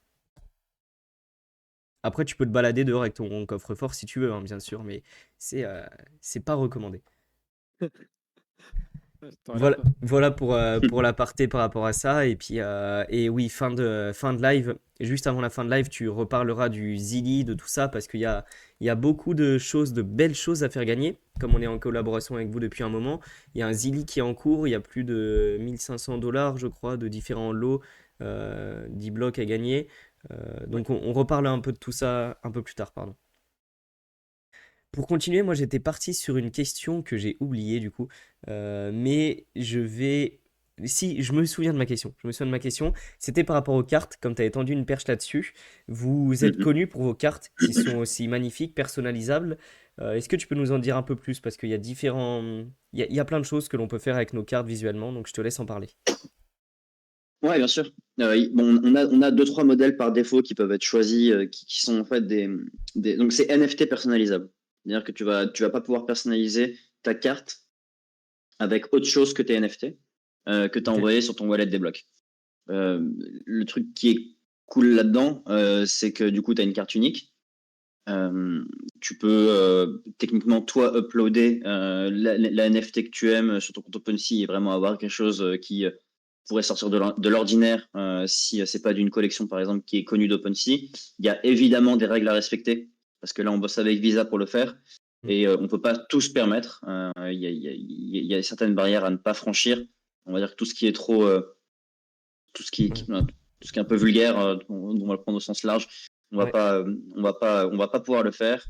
Après, tu peux te balader dehors avec ton coffre-fort si tu veux, hein, bien sûr, mais c'est euh, c'est pas recommandé. T'aurais l'air Voilà, pas. voilà pour l'aparté par rapport à ça. Et puis, et oui, fin de live. Juste avant la fin de live, tu reparleras du Zilli, de tout ça, parce il y a beaucoup de choses, de belles choses à faire gagner. Comme on est en collaboration avec vous depuis un moment, il y a un Zilli qui est en cours. Il y a plus de 1500 $, je crois, de différents lots, 10 blocs à gagner. Ouais. Donc, on reparle un peu de tout ça un peu plus tard, pardon. Pour continuer, moi j'étais parti sur une question que j'ai oubliée du coup. Mais je vais... Si, je me souviens de ma question. Je me souviens de ma question. C'était par rapport aux cartes, comme tu avais tendu une perche là-dessus. Vous êtes Mhm. connu pour vos cartes qui sont aussi magnifiques, personnalisables. Est-ce que tu peux nous en dire un peu plus? Parce qu'il y a différents... il y a plein de choses que l'on peut faire avec nos cartes visuellement, donc je te laisse en parler. Ouais, bien sûr. Bon, on a deux, trois modèles par défaut qui peuvent être choisis, qui sont en fait donc c'est NFT personnalisable. C'est-à-dire que tu vas pas pouvoir personnaliser ta carte avec autre chose que tes NFT, que tu as Ok. envoyé sur ton wallet des blocs. Euh, le truc qui est cool là-dedans, c'est que du coup, tu as une carte unique. Euh, Tu peux techniquement, toi, uploader la NFT que tu aimes sur ton compte OpenSea et vraiment avoir quelque chose qui pourrait sortir de l'ordinaire si c'est pas d'une collection, par exemple, qui est connue d'OpenSea. Il y a évidemment des règles à respecter parce que là, on bosse avec Visa pour le faire Mm. et on peut pas tout se permettre. Il y a certaines barrières à ne pas franchir. On va dire que tout ce qui est trop, Ouais. tout ce qui est un peu vulgaire, on va le prendre au sens large, Ouais. on va pas pouvoir le faire.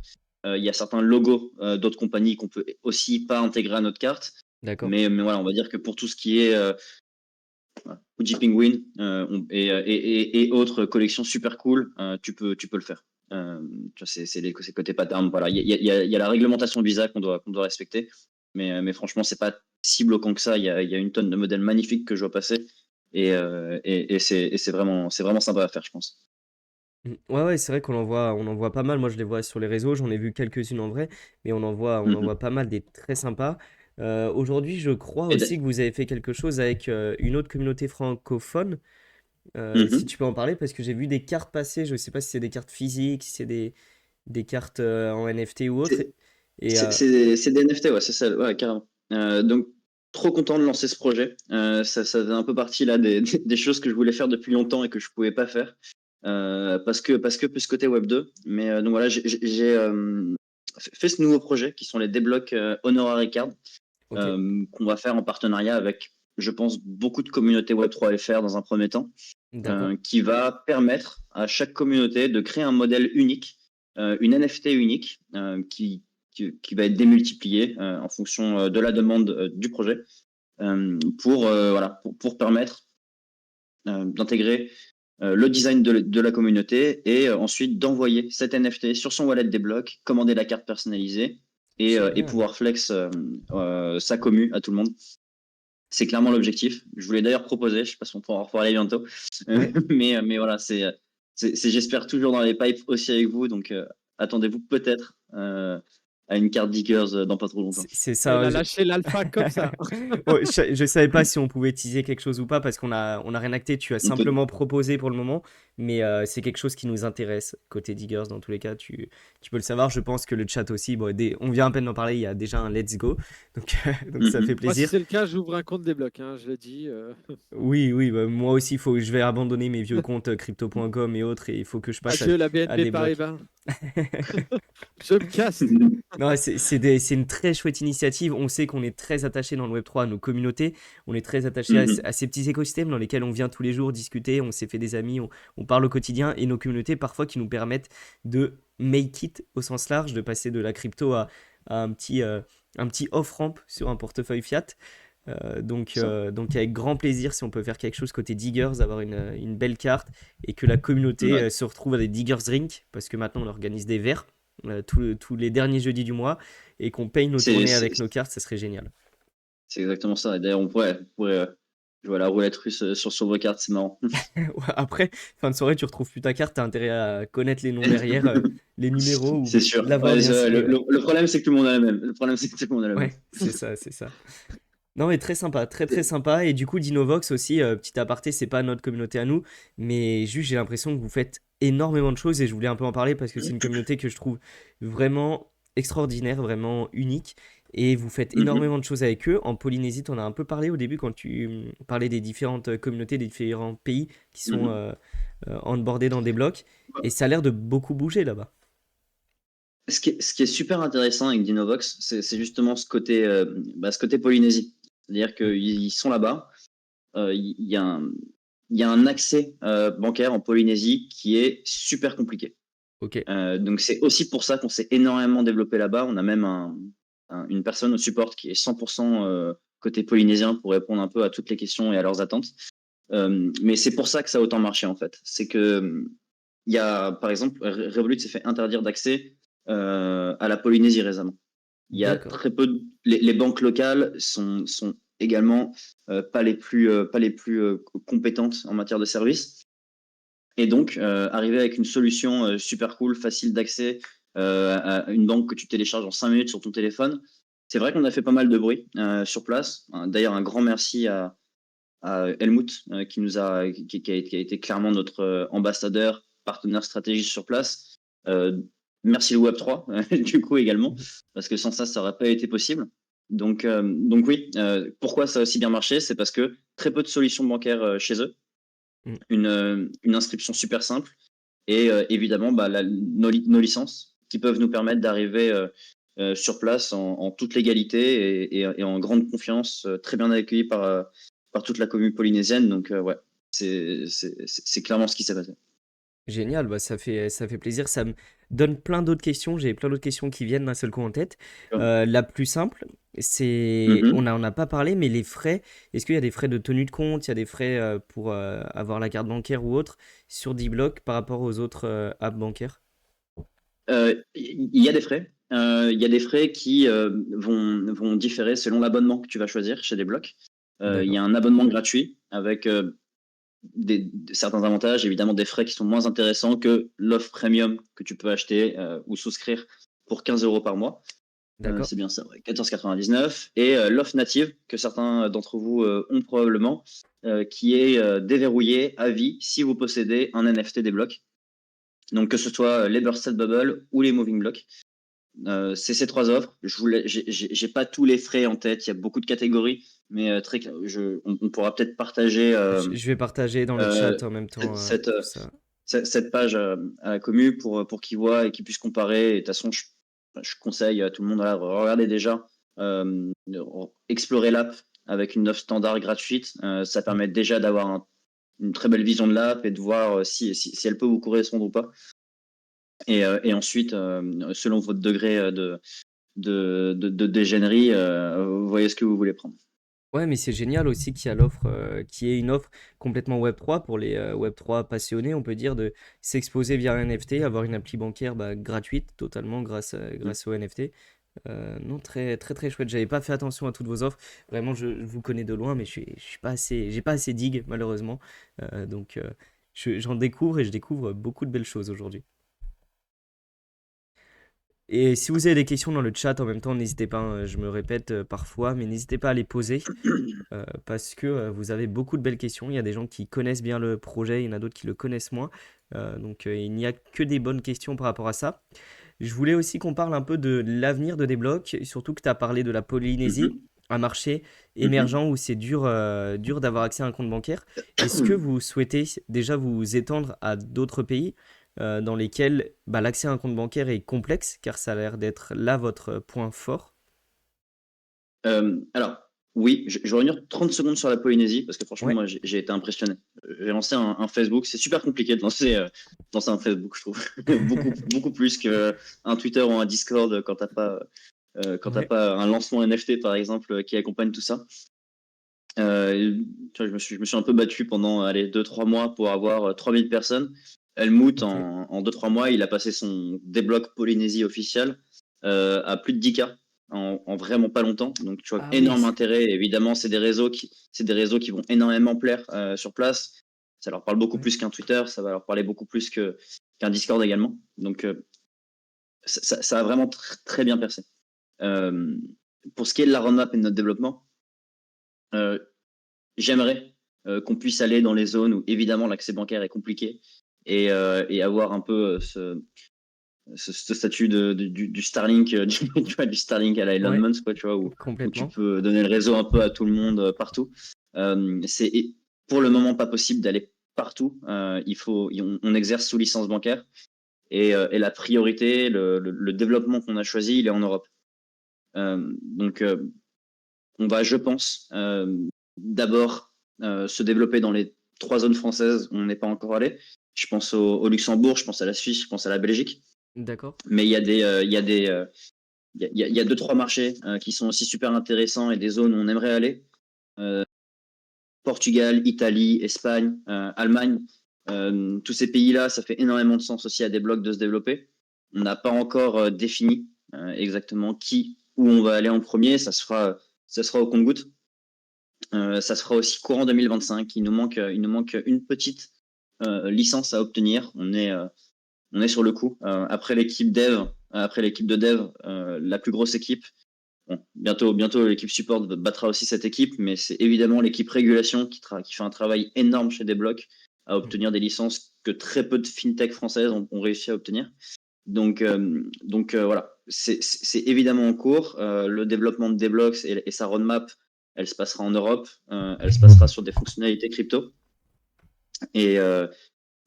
Il y a certains logos d'autres compagnies qu'on peut aussi pas intégrer à notre carte. D'accord. Mais voilà, on va dire que pour tout ce qui est Fuji Penguin et autres collections super cool, tu peux le faire. Tu vois, c'est côté pattern. Voilà, il y a la réglementation Visa qu'on doit respecter. Mais franchement, c'est pas si bloquant que ça. Il y a une tonne de modèles magnifiques que je vois passer. Et c'est vraiment sympa à faire, je pense. Ouais, ouais, c'est vrai on en voit pas mal. Moi, je les vois sur les réseaux, j'en ai vu quelques-unes en vrai, mais on en Mhm. voit pas mal des très sympas. Aujourd'hui, je crois Et aussi que vous avez fait quelque chose avec une autre communauté francophone. Si mhm. tu peux en parler, parce que j'ai vu des cartes passer, je sais pas si c'est des cartes physiques, si c'est des cartes en NFT ou autre. Et C'est des NFT, ouais, c'est ça, ouais, carrément. Donc, trop content de lancer ce projet. Ça faisait un peu partie là des choses que je voulais faire depuis longtemps et que je pouvais pas faire parce que plus côté Web 2. Mais donc voilà, j'ai fait ce nouveau projet qui sont les déblocs Honorary Card ok, qu'on va faire en partenariat avec, je pense, beaucoup de communautés Web 3 FR dans un premier temps, d'accord. qui va permettre à chaque communauté de créer un modèle unique, une NFT unique qui va être démultipliée en fonction de la demande du projet pour permettre d'intégrer le design de la communauté et ensuite d'envoyer cet NFT sur son wallet des blocs, commander la carte personnalisée et Génial. pouvoir flex sa commu à tout le monde. C'est clairement l'objectif. Je voulais d'ailleurs proposer, je sais pas si on pourra en reparler bientôt, Ouais. mais voilà, j'espère toujours dans les pipes aussi avec vous, donc attendez-vous peut-être à une carte Diggers dans pas trop longtemps. C'est Ah, il ça. a lâché l'alpha comme ça. Ouais, je savais pas si on pouvait teaser quelque chose ou pas parce on a rien acté. Tu as On peut, simplement proposé pour le moment. mais c'est quelque chose qui nous intéresse côté Diggers dans tous les cas. Tu peux le savoir. Je pense que le chat aussi, bon, on vient à peine d'en parler, il y a déjà un let's go, donc, donc ça fait Mhm. Moi, si plaisir. c'est le cas, j'ouvre un compte débloque, hein, je l'ai dit. Oui, oui, bah, moi aussi, je vais abandonner mes vieux comptes crypto.com et autres et il faut que je passe Adieu la à BNP des blocs. Paribas. Je me casse. Non, c'est une très chouette initiative. On sait qu'on est très attaché dans le Web3 à nos communautés. On est très attaché Mhm. à ces petits écosystèmes dans lesquels on vient tous les jours discuter. On s'est fait des amis, on parle au quotidien et nos communautés parfois qui nous permettent de make it au sens large, de passer de la crypto à un petit off-ramp sur un portefeuille fiat. Ça. Donc avec grand plaisir, si on peut faire quelque chose côté Diggers, avoir une belle carte et que la communauté Ouais, se retrouve à des Diggers Drink, parce que maintenant on organise des verres tous les derniers jeudis du mois et qu'on paye nos c'est tournées c'est- avec nos cartes, ça serait génial. c'est exactement ça. Et d'ailleurs, on pourrait jouer à la roulette russe sur vos cartes, c'est marrant. Ouais, après, fin de soirée, tu retrouves plus ta carte, t'as intérêt à connaître les noms derrière, les numéros ou C'est sûr. l'avoir Ouais, bien le, signé, ouais. le- le problème, c'est que tout le monde a la même. Le problème, c'est que tout le monde a la même. Ouais, c'est ça, c'est ça. Non mais très sympa, très très sympa. Et du coup, Dinovox aussi, petit aparté, c'est pas notre communauté à nous, mais juste j'ai l'impression que vous faites énormément de choses et je voulais un peu en parler parce que c'est une communauté que je trouve vraiment extraordinaire, vraiment unique. Et vous faites Mhm. énormément de choses avec eux. En Polynésie, tu en as un peu parlé au début quand tu parlais des différentes communautés, des différents pays qui sont Mhm. onboardés dans des blocs. Et ça a l'air de beaucoup bouger là-bas. Ce qui est super intéressant avec Dinovox, c'est justement ce côté Polynésie. C'est-à-dire qu'ils sont là-bas. Il y a un accès bancaire en Polynésie qui est super compliqué. Ok, Donc c'est aussi pour ça qu'on s'est énormément développé là-bas. On a même une personne au support qui est 100% côté polynésien pour répondre un peu à toutes les questions et à leurs attentes. Mais c'est pour ça que ça a autant marché en fait. C'est que il y a, par exemple, Revolut s'est fait interdire d'accès à la Polynésie récemment. Il y a d'accord. très peu. Les banques locales sont également pas les plus compétentes en matière de services. Et donc, arriver avec une solution super cool, facile d'accès à une banque que tu télécharges en 5 minutes sur ton téléphone. C'est vrai qu'on a fait pas mal de bruit sur place. D'ailleurs, un grand merci à Helmut qui a été clairement notre ambassadeur, partenaire stratégique sur place. Merci le Web3 du coup également, parce que sans ça, ça n'aurait pas été possible. Donc oui, pourquoi ça a aussi bien marché, c'est parce que très peu de solutions bancaires chez eux, une inscription super simple et évidemment bah, nos licences qui peuvent nous permettre d'arriver sur place en toute légalité et en grande confiance, très bien accueillis par toute la commune polynésienne. Donc ouais, c'est clairement ce qui s'est passé. Génial, bah ça fait plaisir. Ça me donne plein d'autres questions. J'ai plein d'autres questions qui viennent d'un seul coup en tête. La plus simple, c'est, Mhm. on n'a pas parlé, mais les frais, est-ce qu'il y a des frais de tenue de compte, il y a des frais pour avoir la carte bancaire ou autre sur D-Block par rapport aux autres apps bancaires? Il y a des frais. Il y a des frais qui vont différer selon l'abonnement que tu vas choisir chez des blocs. Il y D'accord, a un abonnement gratuit avec certains avantages, évidemment des frais qui sont moins intéressants que l'offre premium que tu peux acheter ou souscrire pour 15 euros par mois. d'accord, C'est bien ça, ouais, 14,99. Et l'offre native que certains d'entre vous ont probablement, qui est déverrouillée à vie si vous possédez un NFT des blocs. Donc que ce soit les Bursted Bubble ou les Moving Blocks. C'est ces trois offres. J'ai pas tous les frais en tête. Il y a beaucoup de catégories, mais on pourra peut-être partager Je vais partager dans le euh, chat en même temps cette, tout ça. cette page à la commu pour qu'ils voient et qu'ils puissent comparer. Et de toute façon, je conseille à tout le monde de regarder déjà, explorer l'app avec une offre standard gratuite. Ça Mm. permet déjà d'avoir une très belle vision de l'app et de voir si elle peut vous correspondre ou pas. Et ensuite, selon votre degré de dégénérie, vous voyez ce que vous voulez prendre. Ouais, mais c'est génial aussi qu'il y a l'offre, qu'il y ait une offre complètement Web3 pour les Web3 passionnés, on peut dire, de s'exposer via un NFT, avoir une appli bancaire bah, gratuite totalement grâce au NFT. Non, très très très chouette. J'avais pas fait attention à toutes vos offres. Vraiment, je vous connais de loin, mais je suis pas assez, j'ai pas assez dig malheureusement. Donc, j'en découvre et je découvre beaucoup de belles choses aujourd'hui. Et si vous avez des questions dans le chat en même temps, n'hésitez pas, hein, je me répète parfois, mais n'hésitez pas à les poser. Parce que vous avez beaucoup de belles questions. Il y a des gens qui connaissent bien le projet, il y en a d'autres qui le connaissent moins. Donc il n'y a que des bonnes questions par rapport à ça. Je voulais aussi qu'on parle un peu de l'avenir de Desblocs, surtout que tu as parlé de la Polynésie, Mhm, un marché mhm. émergent où c'est dur d'avoir accès à un compte bancaire. Est-ce que vous souhaitez déjà vous étendre à d'autres pays dans lesquels bah, l'accès à un compte bancaire est complexe, car ça a l'air d'être là votre point fort? Alors, oui, je vais revenir 30 secondes sur la Polynésie, parce que franchement, Ouais, moi, j'ai été impressionné. J'ai lancé un Facebook. C'est super compliqué de lancer un Facebook, je trouve. Beaucoup plus qu'un Twitter ou un Discord quand t'as ouais, pas un lancement NFT, par exemple, qui accompagne tout ça. Tu vois, je me suis un peu battu pendant allez, 2-3 mois pour avoir 3000 personnes. Helmut, ok. en 2-3 mois, il a passé son débloc Polynésie officiel à plus de 10K en vraiment pas longtemps. Donc, tu vois, Ah oui, énorme intérêt. Évidemment, c'est des réseaux qui vont énormément plaire sur place. Ça leur parle beaucoup ouais, plus qu'un Twitter, ça va leur parler beaucoup plus qu'un Discord également. Donc, ça a vraiment très bien percé. Euh, pour ce qui est de la roadmap et de notre développement, euh, j'aimerais qu'on puisse aller dans les zones où évidemment l'accès bancaire est compliqué et avoir un peu ce statut du Starlink, tu vois, du Starlink à la Elon ouais, Musk, quoi, tu vois, où tu complètement. peux donner le réseau un peu à tout le monde partout. C'est pour le moment pas possible d'aller partout. On exerce sous licence bancaire et la priorité, le développement qu'on a choisi, il est en Europe. Donc on va, je pense, d'abord se développer dans les 3 zones françaises où on n'est pas encore allé. Je pense au Luxembourg, je pense à la Suisse, je pense à la Belgique. D'accord. Mais il y a 2-3 marchés qui sont aussi super intéressants et des zones où on aimerait aller. Portugal, Italie, Espagne, Allemagne. Tous ces pays-là, ça fait énormément de sens aussi à des blocs de se développer. On n'a pas encore défini exactement où on va aller en premier. Ça sera au compte-gouttes. Ça sera aussi courant 2025. Il nous manque une petite licence à obtenir. On est sur le coup. Après l'équipe de dev, la plus grosse équipe. Bon, bientôt l'équipe support battra aussi cette équipe, mais c'est évidemment l'équipe régulation qui fait un travail énorme chez Desblocs à obtenir des licences que très peu de fintech françaises ont réussi à obtenir. Donc, voilà, c'est évidemment en cours. Le développement de Desblocs et sa roadmap, elle se passera en Europe, elle se passera sur des fonctionnalités crypto. Et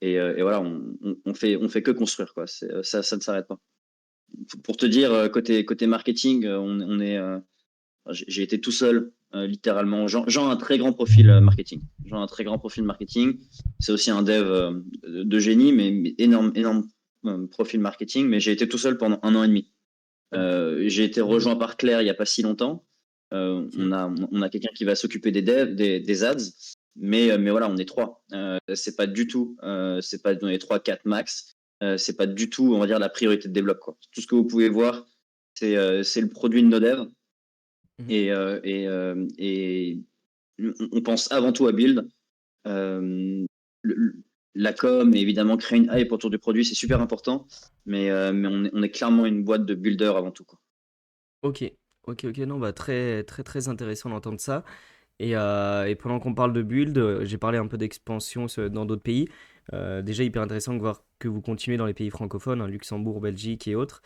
voilà, on fait que construire, quoi. Ça ne s'arrête pas. Pour te dire, côté marketing, j'ai été tout seul, littéralement. Jean a un très grand profil marketing. Jean a un très grand profil marketing. C'est aussi un dev de génie, mais énorme profil marketing. Mais j'ai été tout seul pendant 1 an et demi. J'ai été Ah oui, rejoint par Claire il n'y a pas si longtemps. On ok. a, on a quelqu'un qui va s'occuper des devs, des ads, mais voilà, on est 3. C'est pas dans les 3-4 max. C'est pas du tout, on va dire, la priorité de développement, quoi. Tout ce que vous pouvez voir, c'est le produit de nos devs. Mhm. Et on pense avant tout à build. Euh, le- la com, et évidemment, créer une hype autour du produit, c'est super important. Mais on est clairement une boîte de builders avant tout, quoi. Ok, ok, non, bah très, très, très intéressant d'entendre ça. Et pendant qu'on parle de build, j'ai parlé un peu d'expansion dans d'autres pays. Déjà, hyper intéressant de voir que vous continuez dans les pays francophones, hein, Luxembourg, Belgique et autres.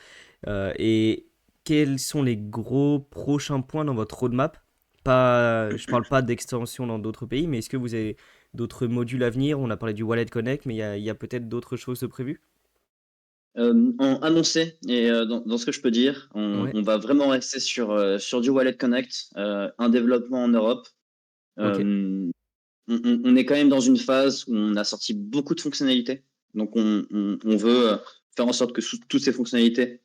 Et quels sont les gros prochains points dans votre roadmap? Pas, je parle pas d'extension dans d'autres pays, mais est-ce que vous avez d'autres modules à venir? On a parlé du Wallet Connect, mais il y a peut-être d'autres choses de prévues? En annoncé, et dans ce que je peux dire, on, Ouais, on va vraiment rester sur du Wallet Connect, un développement en Europe. ok, Euh, on est quand même dans une phase où on a sorti beaucoup de fonctionnalités. Donc, on veut faire en sorte que toutes ces fonctionnalités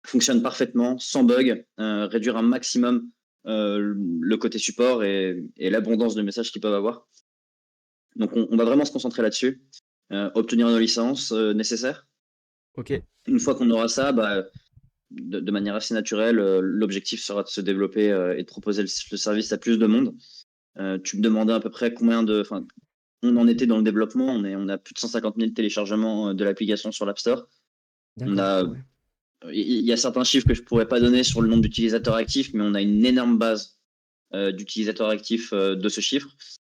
fonctionnent parfaitement, sans bug, réduire un maximum le côté support et l'abondance de messages qu'ils peuvent avoir. Donc, on va vraiment se concentrer là-dessus, obtenir nos licences nécessaires. ok, Une fois qu'on aura ça, bah, de manière assez naturelle, l'objectif sera de se développer et de proposer le service à plus de monde. Tu me demandais à peu près enfin, on en était dans le développement. On a plus de 150 000 téléchargements de l'application sur l'App Store. On d'accord, a, ouais. il y a certains chiffres que je pourrais pas donner sur le nombre d'utilisateurs actifs, mais on a une énorme base d'utilisateurs actifs de ce chiffre,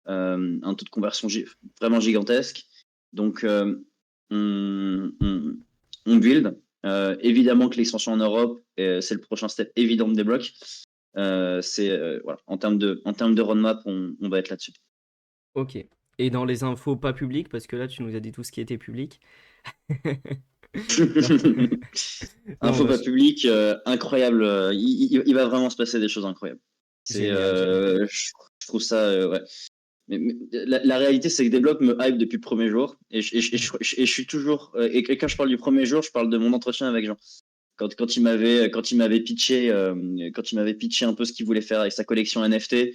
un taux de conversion vraiment gigantesque. Donc, on build. Évidemment que l'extension en Europe, c'est le prochain step évident de Débloc. Voilà, en termes de roadmap, on va être là-dessus. Ok. Et dans les infos pas publiques, parce que là, tu nous as dit tout ce qui était public. Non, non, Info bah, pas publique, incroyable. Il va vraiment se passer des choses incroyables. génial, génial. Je trouve ça, ouais. Mais la réalité, c'est que Débloc me hype depuis le premier jour. Et je suis toujours. Et quand je parle du premier jour, je parle de mon entretien avec Jean. Quand il m'avait pitché, un peu ce qu'il voulait faire avec sa collection NFT,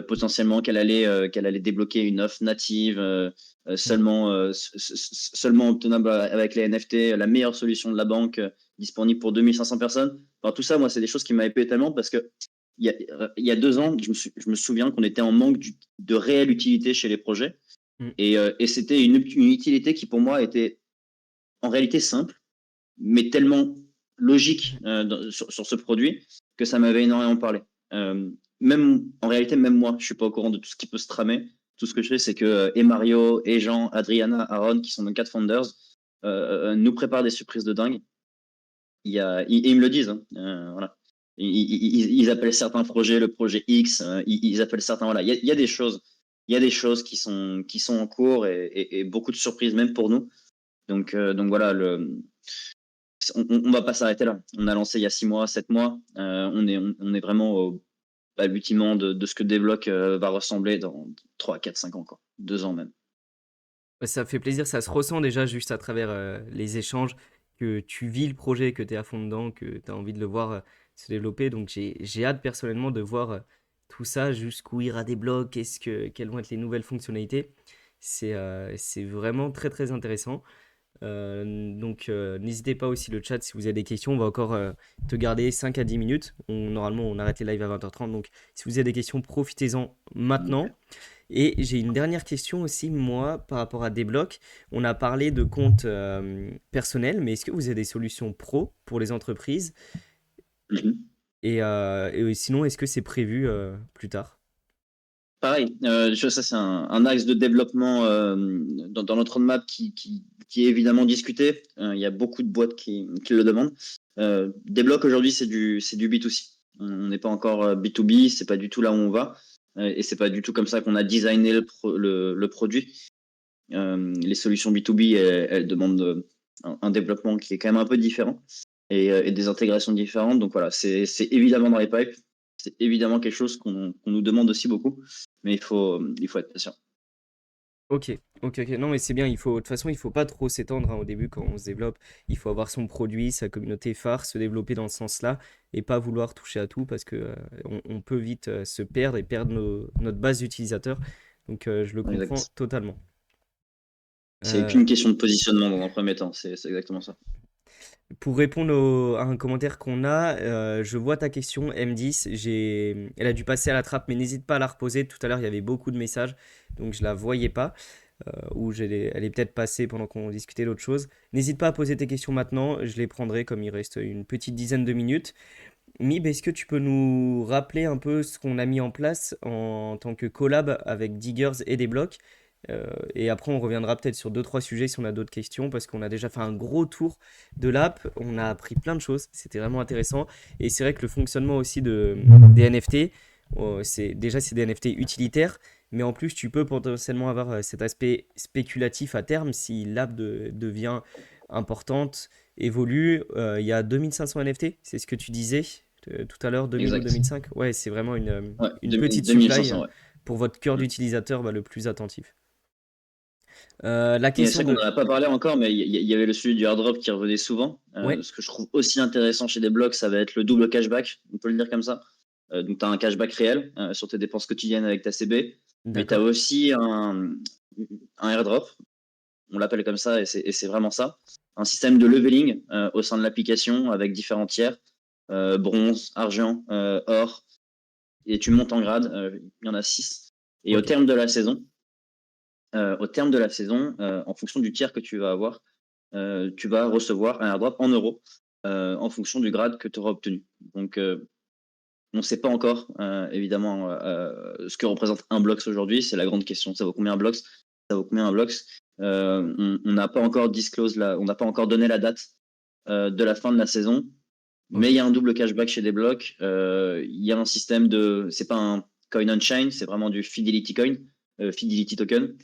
potentiellement qu'elle allait débloquer une offre native, seulement obtenable avec les NFT, la meilleure solution de la banque, disponible pour 2500 personnes. Enfin, tout ça, moi, c'est des choses qui m'avaient payé tellement parce que il y a 2 ans, je me souviens qu'on était en manque de réelle utilité chez les projets. Mm. Et c'était une utilité qui, pour moi, était en réalité simple, mais tellement logique sur ce produit que ça m'avait énormément parlé. En réalité, même moi, je suis pas au courant de tout ce qui peut se tramer. Tout ce que je sais, c'est que et Mario, et Jean, Adriana, Aaron, qui sont nos 4 founders, nous préparent des surprises de dingue. Et ils me le disent. Hein, voilà. Ils appellent certains projets le projet X. Ils appellent certains. Voilà. Il y a des choses. Il y a des choses qui sont en cours et beaucoup de surprises même pour nous. Donc voilà, on va pas s'arrêter là. On a lancé il y a 6 mois, 7 mois. On est vraiment au balbutiement de ce que Débloc va ressembler dans 3, 4, 5 ans, quoi. 2 ans même. Ouais, ça fait plaisir, ça se ressent déjà juste à travers les échanges, que tu vis le projet, que tu es à fond dedans, que tu as envie de le voir se développer. Donc j'ai hâte personnellement de voir tout ça, jusqu'où ira des blogs, quelles vont être les nouvelles fonctionnalités. C'est vraiment très très intéressant. Donc n'hésitez pas aussi le chat si vous avez des questions. On va encore te garder 5 à 10 minutes. Normalement, on arrête les lives à 20h30. Donc si vous avez des questions, profitez-en maintenant. Et j'ai une dernière question aussi, moi, par rapport à Débloc. On a parlé de comptes personnels, mais est-ce que vous avez des solutions pro pour les entreprises? Mhm. Et sinon, est-ce que c'est prévu plus tard? Pareil, ça c'est un axe de développement dans notre roadmap qui est évidemment discuté. Il y a beaucoup de boîtes qui le demandent. Débloc aujourd'hui c'est du B2C. On n'est pas encore B2B, c'est pas du tout là où on va. Et c'est pas du tout comme ça qu'on a designé le produit. Les solutions B2B, elles demandent un développement qui est quand même un peu différent et des intégrations différentes. Donc voilà, c'est évidemment dans les pipes. C'est évidemment quelque chose qu'on nous demande aussi beaucoup, mais il faut être patient. Ok, ok, ok. Non, mais c'est bien. De toute façon, il faut pas trop s'étendre hein, au début quand on se développe. Il faut avoir son produit, sa communauté phare, se développer dans ce sens-là et pas vouloir toucher à tout parce que on peut vite se perdre et perdre notre base d'utilisateurs. Donc, je le comprends Exact. totalement. C'est Euh, qu'une question de positionnement dans un premier temps, c'est exactement ça. Pour répondre à un commentaire qu'on a, je vois ta question, M10. Elle a dû passer à la trappe, mais n'hésite pas à la reposer. Tout à l'heure, il y avait beaucoup de messages, donc je la voyais pas. Ou elle est peut-être passée pendant qu'on discutait d'autre chose. N'hésite pas à poser tes questions maintenant, je les prendrai comme il reste une petite dizaine de minutes. Mib, est-ce que tu peux nous rappeler un peu ce qu'on a mis en place en tant que collab avec Diggers et des blocs? Et après, on reviendra peut-être sur deux, trois sujets si on a d'autres questions, parce qu'on a déjà fait un gros tour de l'app. On a appris plein de choses. C'était vraiment intéressant. Et c'est vrai que le fonctionnement aussi des NFT, c'est des NFT utilitaires, mais en plus, tu peux potentiellement avoir cet aspect spéculatif à terme si l'app devient importante, évolue. Il y a 2500 NFT, c'est ce que tu disais tout à l'heure, 2000 ou Exact. 2005. Ouais, c'est vraiment Ouais, une petite supply 2500, ouais. pour votre cœur Mm. d'utilisateur le plus attentif. La Et c'est question vrai qu'on de... n'en a pas parlé encore, mais il y avait le sujet du airdrop qui revenait souvent. Ouais, Ce que je trouve aussi intéressant chez des blocs, ça va être le double cashback, on peut le dire comme ça. Donc, tu as un cashback réel sur tes dépenses quotidiennes avec ta CB, mais tu as d'accord. aussi un airdrop, on l'appelle comme ça, et c'est vraiment ça. Un système de leveling au sein de l'application avec différents tiers, bronze, argent, or, et tu montes en grade, il y en a 6. Et Ok, au terme de la saison, en fonction du tiers que tu vas avoir, tu vas recevoir un airdrop en euros en fonction du grade que tu auras obtenu. Donc, on ne sait pas encore, évidemment, ce que représente un blocks aujourd'hui. C'est la grande question. Ça vaut combien un blocks? Ça vaut combien un blocks? On n'a pas encore on n'a pas encore donné la date de la fin de la saison, mais Ok. il y a un double cashback chez des blocs. Il y a un système c'est pas un coin on chain, c'est vraiment du fidelity coin, fidelity token,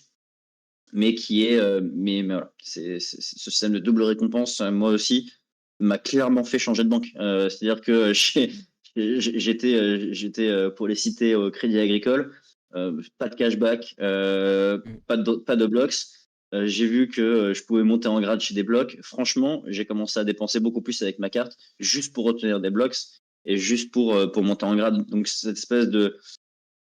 mais voilà, ce système de double récompense, moi aussi, m'a clairement fait changer de banque. C'est-à-dire que j'étais pour les citer au Crédit Agricole, pas de cashback, Mm. pas de blocks. J'ai vu que je pouvais monter en grade chez des blocs. Franchement, j'ai commencé à dépenser beaucoup plus avec ma carte, juste pour obtenir des blocks et juste pour monter en grade. Donc cette espèce de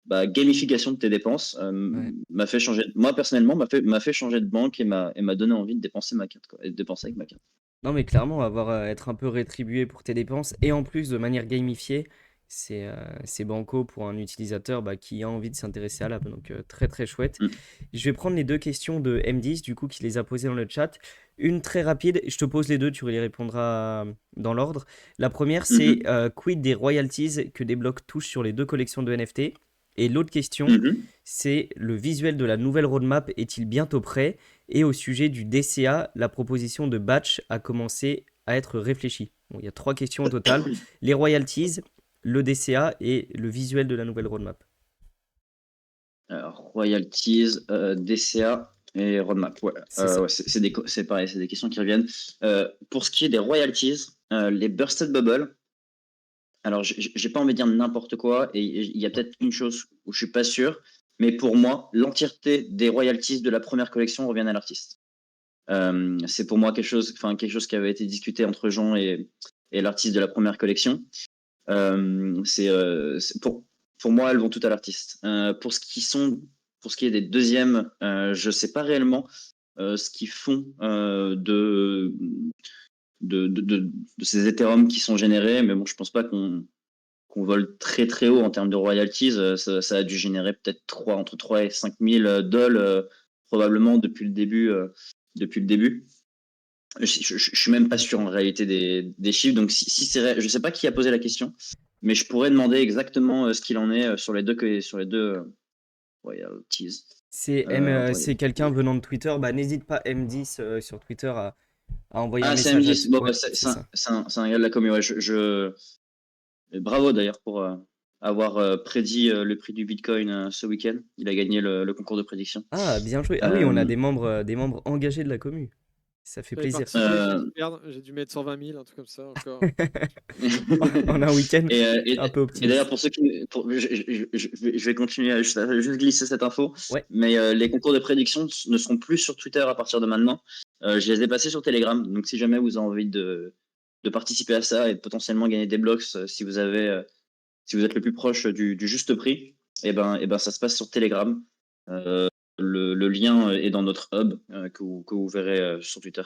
gamification de tes dépenses Ouais. m'a fait changer. Moi personnellement, m'a fait changer de banque et m'a donné envie de dépenser ma carte, quoi, et de dépenser avec ma carte. Non, mais clairement, être un peu rétribué pour tes dépenses et en plus de manière gamifiée, c'est banco pour un utilisateur qui a envie de s'intéresser à l'app. Donc, très très chouette. Mm. Je vais prendre les deux questions de M10, du coup, qui les a posées dans le chat. Une très rapide, je te pose les deux, tu les répondras dans l'ordre. La première, c'est Mhm. quid des royalties que Desblocs touchent sur les deux collections de NFT? Et l'autre question, Mhm. c'est le visuel de la nouvelle roadmap est-il bientôt prêt? Et au sujet du DCA, la proposition de batch a commencé à être réfléchie. Bon, il y a trois questions au total. Les royalties, le DCA et le visuel de la nouvelle roadmap. Alors, royalties, DCA et roadmap. Ouais, C'est ça. ouais, c'est pareil, c'est des questions qui reviennent. Pour ce qui est des royalties, les bursted bubble, alors j'ai pas envie de dire n'importe quoi, et il y a peut-être une chose où je suis pas sûr, mais pour moi, l'entièreté des royalties de la première collection reviennent à l'artiste. C'est pour moi quelque chose qui avait été discuté entre Jean et l'artiste de la première collection. Pour moi, elles vont toutes à l'artiste. Pour ce qui est des deuxièmes, je sais pas réellement ce qu'ils font de ces Ethereum qui sont générés, mais bon, je pense pas qu'on vole très très haut en termes de royalties. Ça a dû générer peut-être entre 3 et 5 000 dollars probablement depuis le début. Depuis le début. Je suis même pas sûr en réalité des chiffres. Donc si c'est vrai, je sais pas qui a posé la question, mais je pourrais demander exactement ce qu'il en est sur les deux royalties. C'est Royalties. quelqu'un venant de Twitter. N'hésite pas M10 sur Twitter à envoyer un Ah, c'est message M10. Bon, Ouais, c'est c'est ça. c'est un gars de la commu. Ouais, bravo d'ailleurs pour avoir prédit le prix du Bitcoin ce week-end. Il a gagné le concours de prédiction. Ah, bien joué. Ah oui, on a Euh, des membres engagés de la commu. Ça fait J'avais plaisir. participé, j'ai dû perdre, j'ai dû mettre 120 000, un truc comme ça encore. En un week-end Et, euh, un et, peu et d'ailleurs, optimiste. pour ceux qui, je vais continuer à juste glisser cette info, Ouais, mais les concours de prédiction ne seront plus sur Twitter à partir de maintenant. Je les ai passés sur Telegram, donc si jamais vous avez envie de participer à ça et de potentiellement gagner des blocs, si vous êtes le plus proche du juste prix, et ben ça se passe sur Telegram. Euh, le lien est dans notre hub que vous verrez sur Twitter.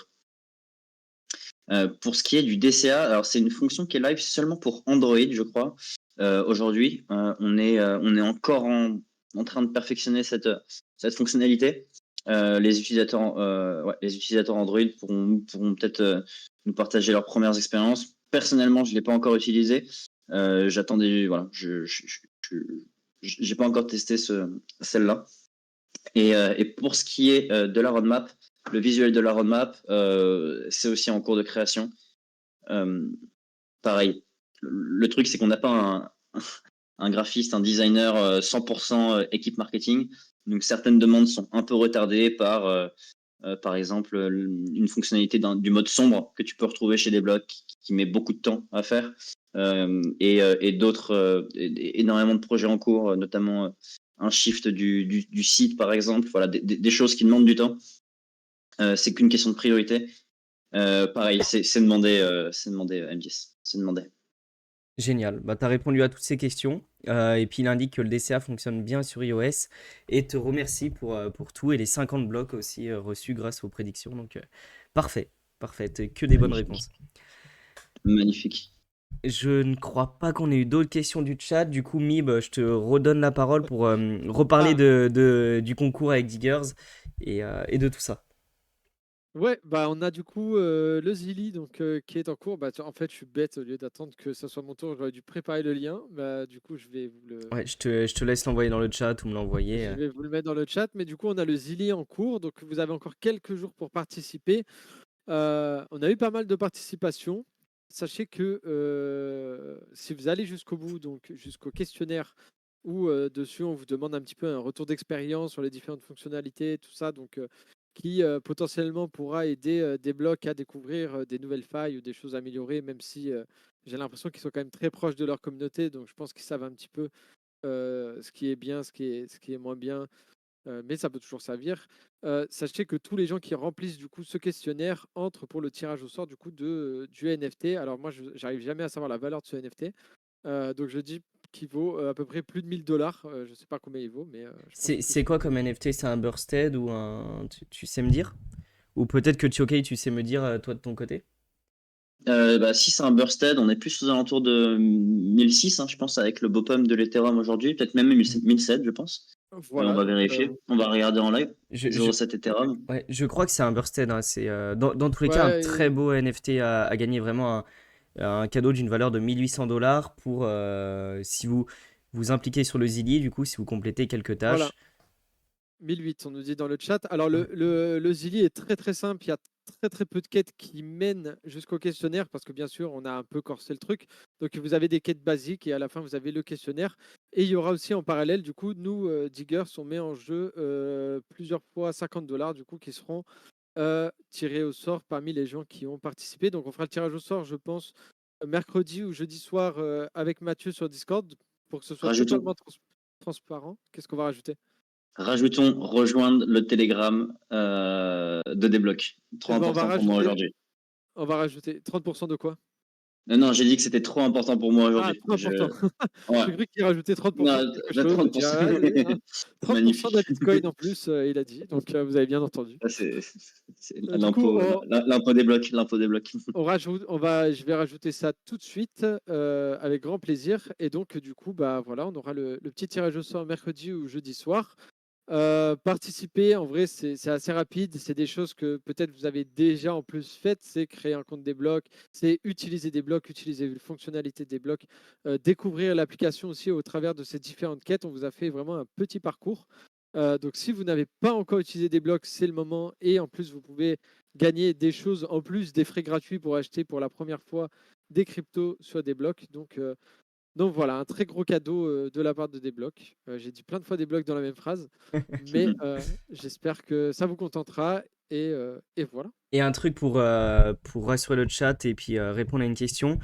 Pour ce qui est du DCA, alors c'est une fonction qui est live seulement pour Android, je crois. Aujourd'hui, on est encore en train de perfectionner cette fonctionnalité. Les utilisateurs Android pourront peut-être nous partager leurs premières expériences. Personnellement, je l'ai pas encore utilisé. J'attendais, voilà, j'ai pas encore testé celle-là. Et pour ce qui est de la roadmap, le visuel de la roadmap, c'est aussi en cours de création. Euh, Pareil, le truc, c'est qu'on n'a pas un graphiste, un designer 100% équipe marketing. Donc certaines demandes sont un peu retardées par exemple, une fonctionnalité du mode sombre que tu peux retrouver chez des blogs qui met beaucoup de temps à faire. Et d'autres, énormément de projets en cours, notamment un shift du site, par exemple. Voilà, des choses qui demandent du temps. C'est qu'une question de priorité. Pareil, c'est demandé M10. C'est demandé. génial. Tu as répondu à toutes ces questions. Et puis il indique que le DCA fonctionne bien sur iOS et te remercie pour tout et les 50 blocs aussi reçus grâce aux prédictions. Donc parfait, parfait. Que des bonnes Magnifique. réponses. Magnifique. Je ne crois pas qu'on ait eu d'autres questions du chat. Du coup, Mib, je te redonne la parole pour reparler Ah, du concours avec Diggers et de tout ça. Ouais, bah on a du coup le Zilli donc, qui est en cours. Bah, en fait, je suis bête, au lieu d'attendre que ça soit mon tour, j'aurais dû préparer le lien. Bah, du coup, Ouais, je te laisse l'envoyer dans le chat ou me l'envoyer. je vais vous le mettre dans le chat. Mais du coup, on a le Zilli en cours. Donc, vous avez encore quelques jours pour participer. On a eu pas mal de participation. Sachez que si vous allez jusqu'au bout, donc jusqu'au questionnaire, où dessus on vous demande un petit peu un retour d'expérience sur les différentes fonctionnalités, tout ça, donc qui potentiellement pourra aider des blocs à découvrir des nouvelles failles ou des choses améliorées, même si j'ai l'impression qu'ils sont quand même très proches de leur communauté, donc je pense qu'ils savent un petit peu ce qui est bien, ce qui est moins bien, mais ça peut toujours servir. Sachez que tous les gens qui remplissent du coup ce questionnaire entrent pour le tirage au sort du coup du NFT. Alors moi, je j'arrive jamais à savoir la valeur de ce NFT, donc je dis qu'il vaut à peu près plus de 1000 $. Je sais pas combien il vaut, mais je pense C'est que c'est quoi comme NFT? C'est un Bursted ou un. Tu sais me dire? Ou peut-être que Chokei, tu sais me dire, toi de ton côté? Bah, si c'est un bursted, on est plus aux alentours de 1006, hein, je pense, avec le BOPUM de l'Ethereum aujourd'hui, peut-être même 1007, je pense. On voilà. va Donc vérifier, on va regarder en live. Je, je, 0,7 Ethereum. ouais, je crois que c'est un Bursted, hein. C'est dans tous les cas un ouais, très beau NFT à gagner, vraiment un cadeau d'une valeur de 1800 $ pour si vous vous impliquez sur le Zilli, du coup, si vous complétez quelques voilà. tâches. 1008, on nous dit dans le chat. Alors, Ouais. le Zilli est très très simple. Il y a très très peu de quêtes qui mènent jusqu'au questionnaire parce que bien sûr, on a un peu corsé le truc. Donc, vous avez des quêtes basiques et à la fin, vous avez le questionnaire. Et il y aura aussi en parallèle, du coup, nous, Diggers, on met en jeu plusieurs fois 50 $ du coup, qui seront tirés au sort parmi les gens qui ont participé. Donc, on fera le tirage au sort, je pense, mercredi ou jeudi soir avec Mathieu sur Discord pour que ce soit Rajoutons, totalement transparent. Qu'est-ce qu'on va rajouter? rajoutons rejoindre le Telegram de Débloc. Trop Eh ben, important pour moi aujourd'hui. on va rajouter 30% de quoi? Non, non, j'ai dit que c'était trop important pour moi Ah, aujourd'hui. trop important. Ouais. J'ai cru qu'il rajoutait 30% Non, de quelque de chose. Je dis, 30%. ah, allez, hein. 30% de Magnifique. Bitcoin en plus, il a dit. Donc, vous avez bien entendu. Ça, c'est Du coup, l'impôt des blocs, l'impôt des blocs. je vais rajouter ça tout de suite avec grand plaisir. Et donc, du coup, bah, voilà, on aura le petit tirage au sort mercredi ou jeudi soir. Participer, en vrai, c'est assez rapide. C'est des choses que peut-être vous avez déjà en plus faites. C'est créer un compte des blocs, c'est utiliser des blocs, utiliser les fonctionnalités des blocs, découvrir l'application aussi au travers de ces différentes quêtes. On vous a fait vraiment un petit parcours. Donc, si vous n'avez pas encore utilisé des blocs, c'est le moment. Et en plus, vous pouvez gagner des choses en plus des frais gratuits pour acheter pour la première fois des cryptos sur des blocs. Donc voilà, un très gros cadeau de la part de Desblocs. J'ai dit plein de fois Desblocs dans la même phrase, mais j'espère que ça vous contentera. Et voilà. Et un truc pour rassurer le chat et puis répondre à une question,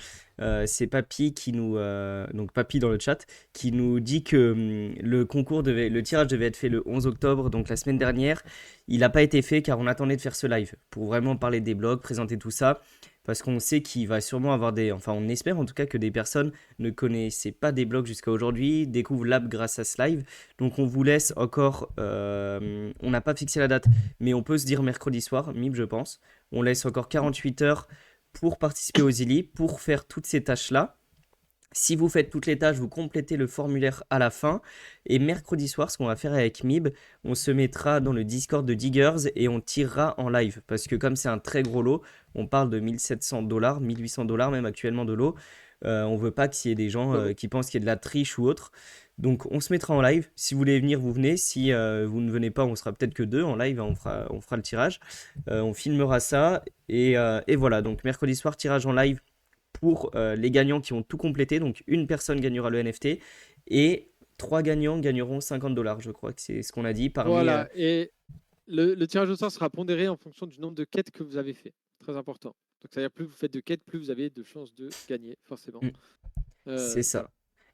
c'est Papy donc Papy dans le chat, qui nous dit que le tirage devait être fait le 11 octobre, donc la semaine dernière. Il n'a pas été fait car on attendait de faire ce live pour vraiment parler des blogs, présenter tout ça, parce qu'on sait qu'il va sûrement avoir enfin on espère en tout cas que des personnes ne connaissaient pas des blogs jusqu'à aujourd'hui, découvrent l'app grâce à ce live. Donc on vous laisse encore, on n'a pas fixé la date, mais on peut se dire mercredi soir, MIB je pense. On laisse encore 48 heures pour participer aux Zilli, pour faire toutes ces tâches-là. Si vous faites toutes les tâches, vous complétez le formulaire à la fin. Et mercredi soir, ce qu'on va faire avec MIB, on se mettra dans le Discord de Diggers et on tirera en live. Parce que comme c'est un très gros lot, on parle de 1700 $, 1800 $ même actuellement de lot. On veut pas qu'il y ait des gens Bravo. qui pensent qu'il y a de la triche ou autre. Donc on se mettra en live. Si vous voulez venir, vous venez. Si vous ne venez pas, on sera peut-être que deux en live. On fera le tirage. On filmera ça. Et voilà, donc mercredi soir, tirage en live pour les gagnants qui ont tout complété. Donc une personne gagnera le NFT et trois gagnants gagneront 50 $. Je crois que c'est ce qu'on a dit parmi. Voilà. Et le tirage au sort sera pondéré en fonction du nombre de quêtes que vous avez fait. Très important. Donc, c'est-à-dire plus vous faites de quêtes, plus vous avez de chances de gagner, forcément. Mm, c'est Voilà. ça.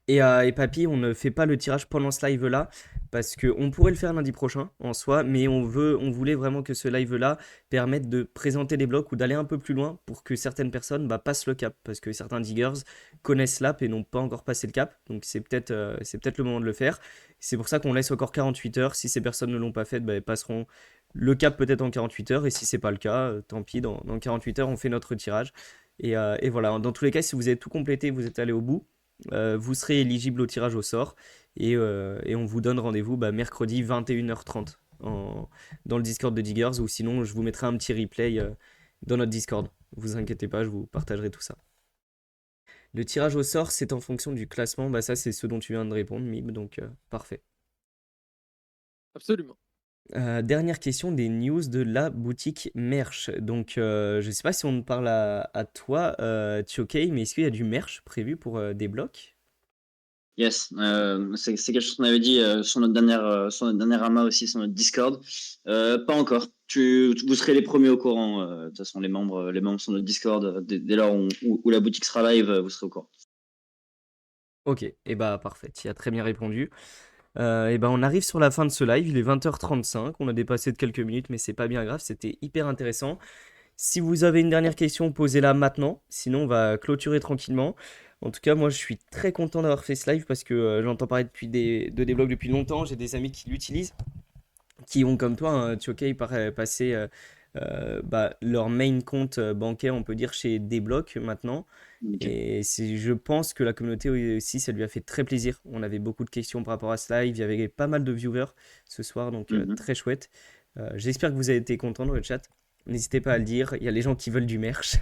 Et Papy, on ne fait pas le tirage pendant ce live-là, parce qu'on pourrait le faire lundi prochain en soi, mais on voulait vraiment que ce live-là permette de présenter des blocs ou d'aller un peu plus loin pour que certaines personnes passent le cap, parce que certains diggers connaissent l'app et n'ont pas encore passé le cap, donc c'est peut-être le moment de le faire. C'est pour ça qu'on laisse encore 48 heures. Si ces personnes ne l'ont pas fait, elles passeront le cap peut-être en 48 heures, et si c'est pas le cas, tant pis, dans 48 heures, on fait notre tirage. Et voilà, dans tous les cas, si vous avez tout complété, vous êtes allé au bout, vous serez éligible au tirage au sort et on vous donne rendez-vous mercredi 21h30. dans le Discord de Diggers, ou sinon je vous mettrai un petit replay dans notre Discord. Vous inquiétez pas, je vous partagerai tout ça. Le tirage au sort, c'est en fonction du classement. Bah ça, c'est ce dont tu viens de répondre, Mib, donc parfait. Absolument. Dernière question des news de la boutique merch. Donc, je sais pas si on parle à toi, Tiokei, mais est-ce qu'il y a du merch prévu pour des blocs? Yes, c'est quelque chose qu'on avait dit sur notre dernière AMA aussi, sur notre Discord. Pas encore. Vous serez les premiers au courant. De toute façon, les membres sur notre Discord, dès lors où la boutique sera live, vous serez au courant. Ok, et bah parfait, tu as très bien répondu. Et ben on arrive sur la fin de ce live, il est 20h35, on a dépassé de quelques minutes, mais c'est pas bien grave, c'était hyper intéressant. Si vous avez une dernière question, posez-la maintenant, sinon on va clôturer tranquillement. En tout cas, moi je suis très content d'avoir fait ce live parce que j'entends parler de des blogs depuis longtemps, j'ai des amis qui l'utilisent, qui ont comme toi, un Tiokei, passé bah, leur main compte bancaire, on peut dire, chez Dblock maintenant. Ok. Et je pense que la communauté aussi, ça lui a fait très plaisir. On avait beaucoup de questions par rapport à ce live. Il y avait pas mal de viewers ce soir, donc Mhm. très chouette. J'espère que vous avez été contents dans le chat. N'hésitez pas à le dire. Il y a les gens qui veulent du merch.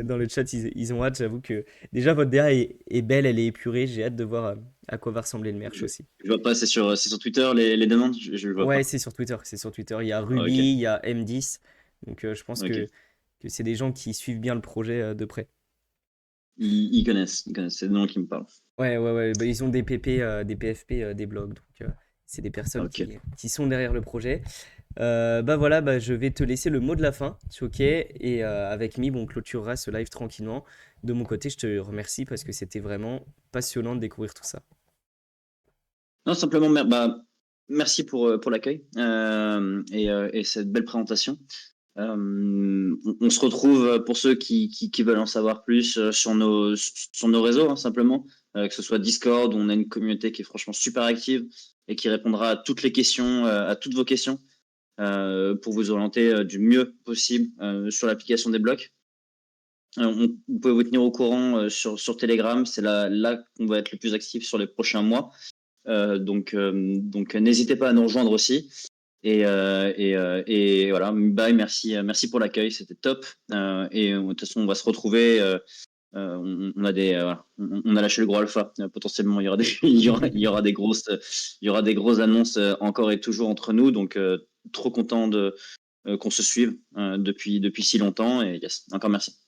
Dans le chat, ils ont hâte. J'avoue que déjà, votre DA est belle, elle est épurée. J'ai hâte de voir à quoi va ressembler le merch aussi. Je vois pas, c'est sur Twitter les demandes, je le vois Ouais, pas. c'est sur Twitter. C'est sur Twitter. Il y a Ok, Ruby, il y a M10. Donc je pense ok. que c'est des gens qui suivent bien le projet de près. Ils connaissent, c'est le nom qui me parle. Ouais, ouais, ouais. Bah, ils ont des PP, des PFP, des blogs. Donc, c'est des personnes Ok. qui sont derrière le projet. Bah voilà, bah, je vais te laisser le mot de la fin, c'est ok. Et avec Mib, on clôturera ce live tranquillement. De mon côté, je te remercie parce que c'était vraiment passionnant de découvrir tout ça. Non, simplement, merci pour l'accueil et cette belle présentation. On se retrouve pour ceux qui veulent en savoir plus sur nos réseaux, hein, simplement, que ce soit Discord, où on a une communauté qui est franchement super active et qui répondra à toutes les questions, à toutes vos questions, pour vous orienter du mieux possible sur l'application des blocs. Vous pouvez vous tenir au courant sur Telegram, c'est là qu'on va être le plus actif sur les prochains mois. Donc n'hésitez pas à nous rejoindre aussi. Et voilà, bye, merci pour l'accueil, c'était top. Et de toute façon, on va se retrouver. On a lâché le gros alpha. Potentiellement, il y aura des, il y aura des grosses annonces encore et toujours entre nous. Donc, trop content qu'on se suive depuis si longtemps. Et yes, encore merci.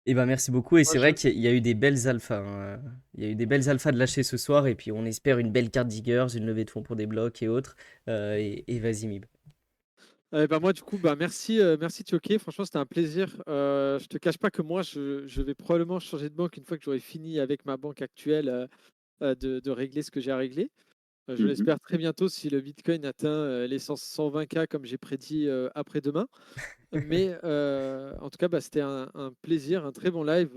Et ben merci beaucoup. Et Moi, c'est vrai qu'il y a eu des belles alphas, hein. Il y a eu des belles alphas de lâcher ce soir. Et puis on espère une belle carte Diggers, une levée de fonds pour des blocs et autres. Et vas-y, Mib. bah, moi, du coup, bah, merci Tioké. Franchement, c'était un plaisir. Je te cache pas que moi, je vais probablement changer de banque une fois que j'aurai fini avec ma banque actuelle de régler ce que j'ai à régler. Je Mhm. l'espère très bientôt si le Bitcoin atteint les 120K comme j'ai prédit après-demain. Mais en tout cas, bah, c'était un plaisir, un très bon live.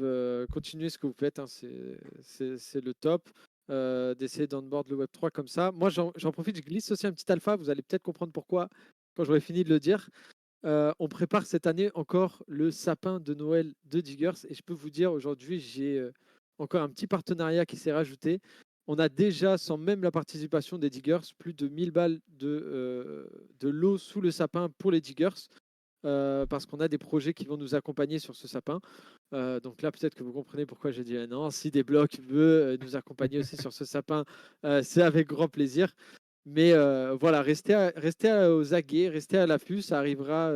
Continuez ce que vous faites, hein, c'est le top. D'essayer d'onboard le Web3 comme ça. Moi, j'en profite, je glisse aussi un petit alpha. Vous allez peut-être comprendre pourquoi quand j'aurai fini de le dire. On prépare cette année encore le sapin de Noël de Diggers. Et je peux vous dire, aujourd'hui, j'ai encore un petit partenariat qui s'est rajouté. On a déjà, sans même la participation des Diggers, plus de 1000 balles de l'eau sous le sapin pour les Diggers. Parce qu'on a des projets qui vont nous accompagner sur ce sapin. Donc là, peut-être que vous comprenez pourquoi j'ai dit non. Si des blocs veut nous accompagner aussi sur ce sapin, c'est avec grand plaisir. Mais voilà, restez aux aguets, restez à l'affût. Ça arrivera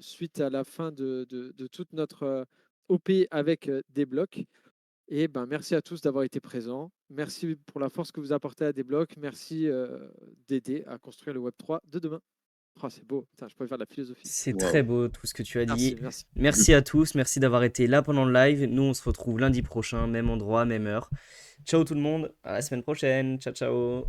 suite à la fin de toute notre OP avec des blocs. Et ben, merci à tous d'avoir été présents. Merci pour la force que vous apportez à des blocs. Merci d'aider à construire le Web3 de demain. Oh, c'est beau. Putain, je pourrais faire de la philosophie. C'est très Wow. beau tout ce que tu as Merci, dit. merci. Merci à tous. Merci d'avoir été là pendant le live. Nous, on se retrouve lundi prochain, même endroit, même heure. Ciao tout le monde. À la semaine prochaine. Ciao, ciao.